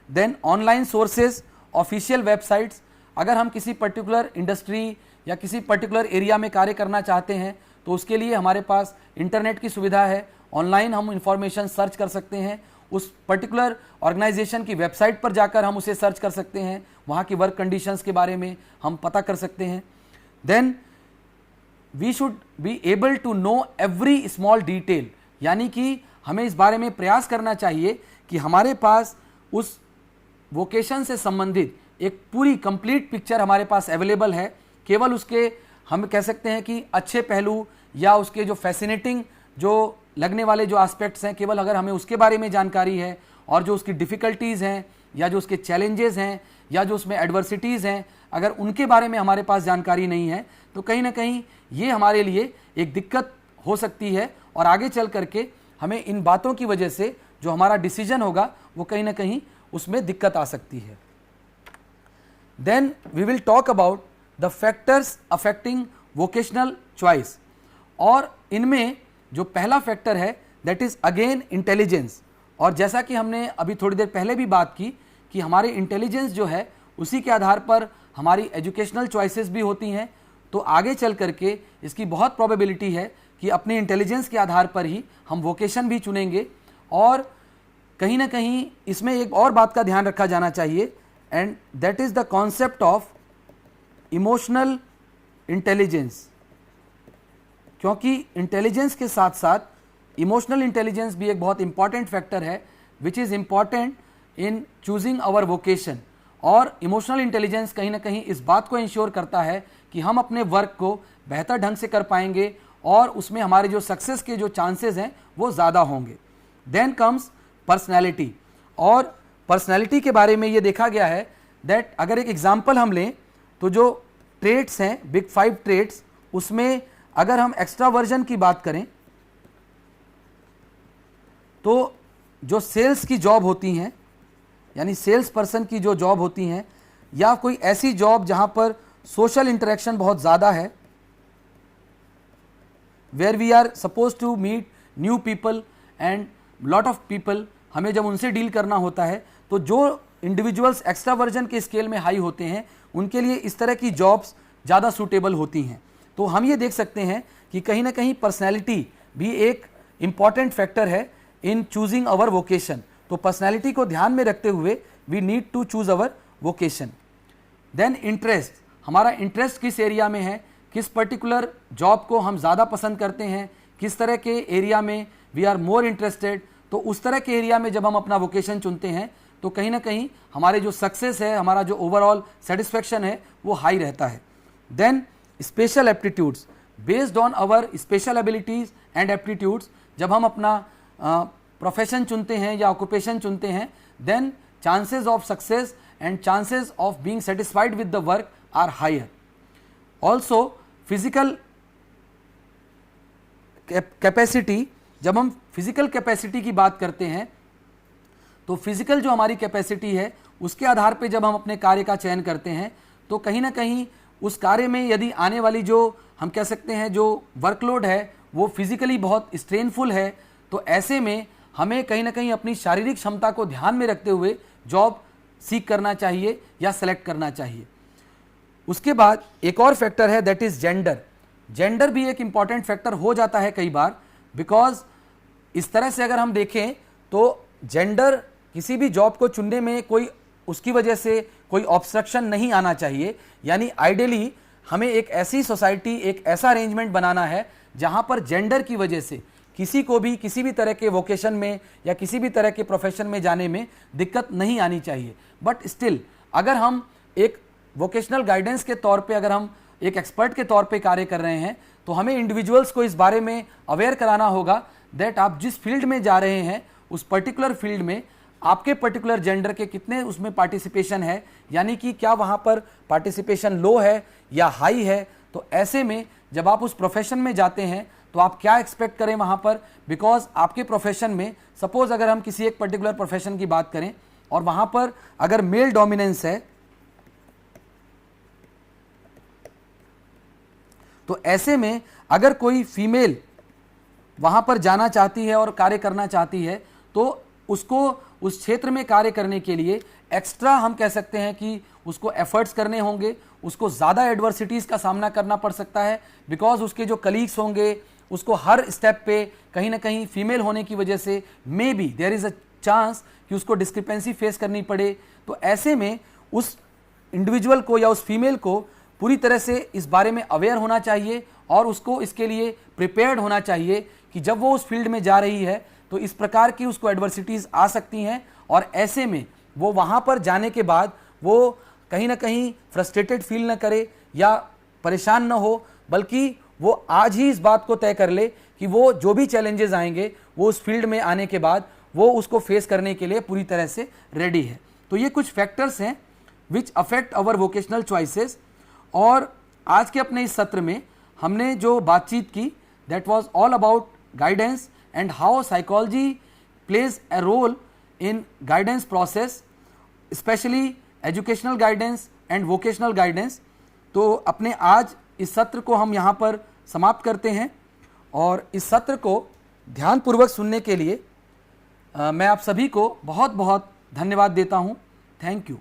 Then online sources, official websites, अगर हम किसी पर्टिकुलर इंडस्ट्री या किसी पर्टिकुलर एरिया में कार्य करना चाहते हैं तो उसके लिए हमारे पास इंटरनेट की सुविधा है, ऑनलाइन हम इंफॉर्मेशन सर्च कर सकते हैं, उस पर्टिकुलर ऑर्गेनाइजेशन की वेबसाइट पर जाकर हम उसे सर्च कर सकते हैं, वहाँ की वर्क कंडीशंस के बारे में हम पता कर सकते हैं। Then we should be able to know every small detail, यानी कि हमें इस बारे में प्रयास करना चाहिए कि हमारे पास उस वोकेशन से संबंधित एक पूरी कंप्लीट पिक्चर हमारे पास अवेलेबल है। केवल उसके हम कह सकते हैं कि अच्छे पहलू या उसके जो फैसिनेटिंग जो लगने वाले जो एस्पेक्ट्स हैं, केवल अगर हमें उसके बारे में जानकारी है और जो उसकी डिफ़िकल्टीज़ हैं या जो उसके चैलेंजेस हैं या जो उसमें एडवर्सिटीज़ हैं, अगर उनके बारे में हमारे पास जानकारी नहीं है तो कहीं ना कहीं ये हमारे लिए एक दिक्कत हो सकती है और आगे चल करके हमें इन बातों की वजह से जो हमारा डिसीजन होगा वो कहीं ना कहीं उसमें दिक्कत आ सकती है। Then we will talk about the factors affecting vocational choice. और इनमें जो पहला फैक्टर है दैट इज अगेन इंटेलिजेंस। और जैसा कि हमने अभी थोड़ी देर पहले भी बात की कि हमारी इंटेलिजेंस जो है उसी के आधार पर हमारी एजुकेशनल चॉइसेस भी होती हैं। तो आगे चल करके इसकी बहुत प्रोबेबिलिटी है कि अपनी इंटेलिजेंस के आधार पर ही हम वोकेशन भी चुनेंगे। और कहीं ना कहीं इसमें एक और बात का ध्यान रखा जाना चाहिए and that is the concept of emotional intelligence, क्योंकि इंटेलिजेंस के साथ साथ इमोशनल इंटेलिजेंस भी एक बहुत इंपॉर्टेंट फैक्टर है which is important in choosing our vocation. और इमोशनल इंटेलिजेंस कहीं ना कहीं इस बात को इंश्योर करता है कि हम अपने वर्क को बेहतर ढंग से कर पाएंगे और उसमें हमारे जो सक्सेस के जो चांसेस हैं वो ज़्यादा होंगे। Then comes personality. और पर्सनैलिटी के बारे में ये देखा गया है दैट अगर एक एग्जाम्पल हम लें तो जो ट्रेट्स हैं बिग 5 ट्रेट्स, उसमें अगर हम एक्स्ट्रावर्जन की बात करें तो जो सेल्स की जॉब होती हैं, यानी सेल्स पर्सन की जो जॉब होती हैं, या कोई ऐसी जॉब जहां पर सोशल इंटरेक्शन बहुत ज़्यादा है, where we are suppose to meet new people and lot of people, हमें जब उनसे डील करना होता है तो जो इंडिविजुअल्स एक्स्ट्रावर्जन के स्केल में हाई होते हैं उनके लिए इस तरह की जॉब्स ज़्यादा सूटेबल होती हैं। तो हम ये देख सकते हैं कि कहीं ना कहीं पर्सनैलिटी भी एक इम्पॉर्टेंट फैक्टर है इन चूजिंग अवर वोकेशन। तो पर्सनैलिटी को ध्यान में रखते हुए we need to choose our vocation. Then interest, हमारा इंटरेस्ट किस एरिया में है, किस पर्टिकुलर जॉब को हम ज़्यादा पसंद करते हैं, किस तरह के एरिया में वी आर मोर इंटरेस्टेड। तो उस तरह के एरिया में जब हम अपना वोकेशन चुनते हैं तो कहीं ना कहीं हमारे जो सक्सेस है, हमारा जो ओवरऑल सेटिस्फेक्शन है वो हाई रहता है। Then special aptitudes, based on our special abilities and aptitudes, जब हम अपना प्रोफेशन चुनते हैं या ऑक्यूपेशन चुनते हैं then chances of success and chances of being satisfied with the work are higher. Also physical capacity, जब हम फिजिकल कैपेसिटी की बात करते हैं तो फिजिकल जो हमारी कैपेसिटी है उसके आधार पे जब हम अपने कार्य का चयन करते हैं तो कहीं ना कहीं उस कार्य में यदि आने वाली जो हम कह सकते हैं जो वर्कलोड है वो फिजिकली बहुत स्ट्रेनफुल है, तो ऐसे में हमें कहीं ना कहीं अपनी शारीरिक क्षमता को ध्यान में रखते हुए जॉब सीख करना चाहिए या सेलेक्ट करना चाहिए। उसके बाद एक और फैक्टर है दैट इज जेंडर। जेंडर भी एक इंपॉर्टेंट फैक्टर हो जाता है कई बार, बिकॉज इस तरह से अगर हम देखें तो जेंडर किसी भी जॉब को चुनने में कोई उसकी वजह से कोई ऑब्स्ट्रक्शन नहीं आना चाहिए। यानी आइडियली हमें एक ऐसी सोसाइटी, एक ऐसा अरेंजमेंट बनाना है जहां पर जेंडर की वजह से किसी को भी किसी भी तरह के वोकेशन में या किसी भी तरह के प्रोफेशन में जाने में दिक्कत नहीं आनी चाहिए। बट स्टिल अगर हम एक वोकेशनल गाइडेंस के तौर पे, अगर हम एक एक्सपर्ट के तौर पे कार्य कर रहे हैं तो हमें इंडिविजुअल्स को इस बारे में अवेयर कराना होगा दैट आप जिस फील्ड में जा रहे हैं उस पर्टिकुलर फील्ड में आपके पर्टिकुलर जेंडर के कितने उसमें पार्टिसिपेशन है, यानी कि क्या वहाँ पर पार्टिसिपेशन लो है या हाई है। तो ऐसे में जब आप उस प्रोफेशन में जाते हैं तो आप क्या एक्सपेक्ट करें वहाँ पर, बिकॉज आपके प्रोफेशन में सपोज अगर हम किसी एक पर्टिकुलर प्रोफेशन की बात करें और वहाँ पर अगर मेल डोमिनेंस है तो ऐसे में अगर कोई फीमेल वहाँ पर जाना चाहती है और कार्य करना चाहती है तो उसको उस क्षेत्र में कार्य करने के लिए एक्स्ट्रा हम कह सकते हैं कि उसको एफर्ट्स करने होंगे, उसको ज़्यादा एडवर्सिटीज़ का सामना करना पड़ सकता है, बिकॉज उसके जो कलीग्स होंगे उसको हर स्टेप पे कहीं ना कहीं फीमेल होने की वजह से maybe there is a chance कि उसको डिस्क्रिपेंसी फेस करनी पड़े। तो ऐसे में उस इंडिविजुअल को या उस फीमेल को पूरी तरह से इस बारे में अवेयर होना चाहिए और उसको इसके लिए प्रिपेयर्ड होना चाहिए कि जब वो उस फील्ड में जा रही है तो इस प्रकार की उसको एडवर्सिटीज़ आ सकती हैं और ऐसे में वो वहाँ पर जाने के बाद वो कहीं ना कहीं फ्रस्ट्रेटेड फील न करे या परेशान न हो, बल्कि वो आज ही इस बात को तय कर ले कि वो जो भी चैलेंजेस आएंगे वो उस फील्ड में आने के बाद वो उसको फेस करने के लिए पूरी तरह से रेडी है। तो ये कुछ फैक्टर्स हैं which affect our vocational choices. और आज के अपने इस सत्र में हमने जो बातचीत की that was all about guidance and how psychology plays a role in guidance process, specially educational guidance and vocational guidance. तो अपने आज इस सत्र को हम यहाँ पर समाप्त करते हैं और इस सत्र को ध्यानपूर्वक सुनने के लिए मैं आप सभी को बहुत बहुत धन्यवाद देता हूँ। Thank you.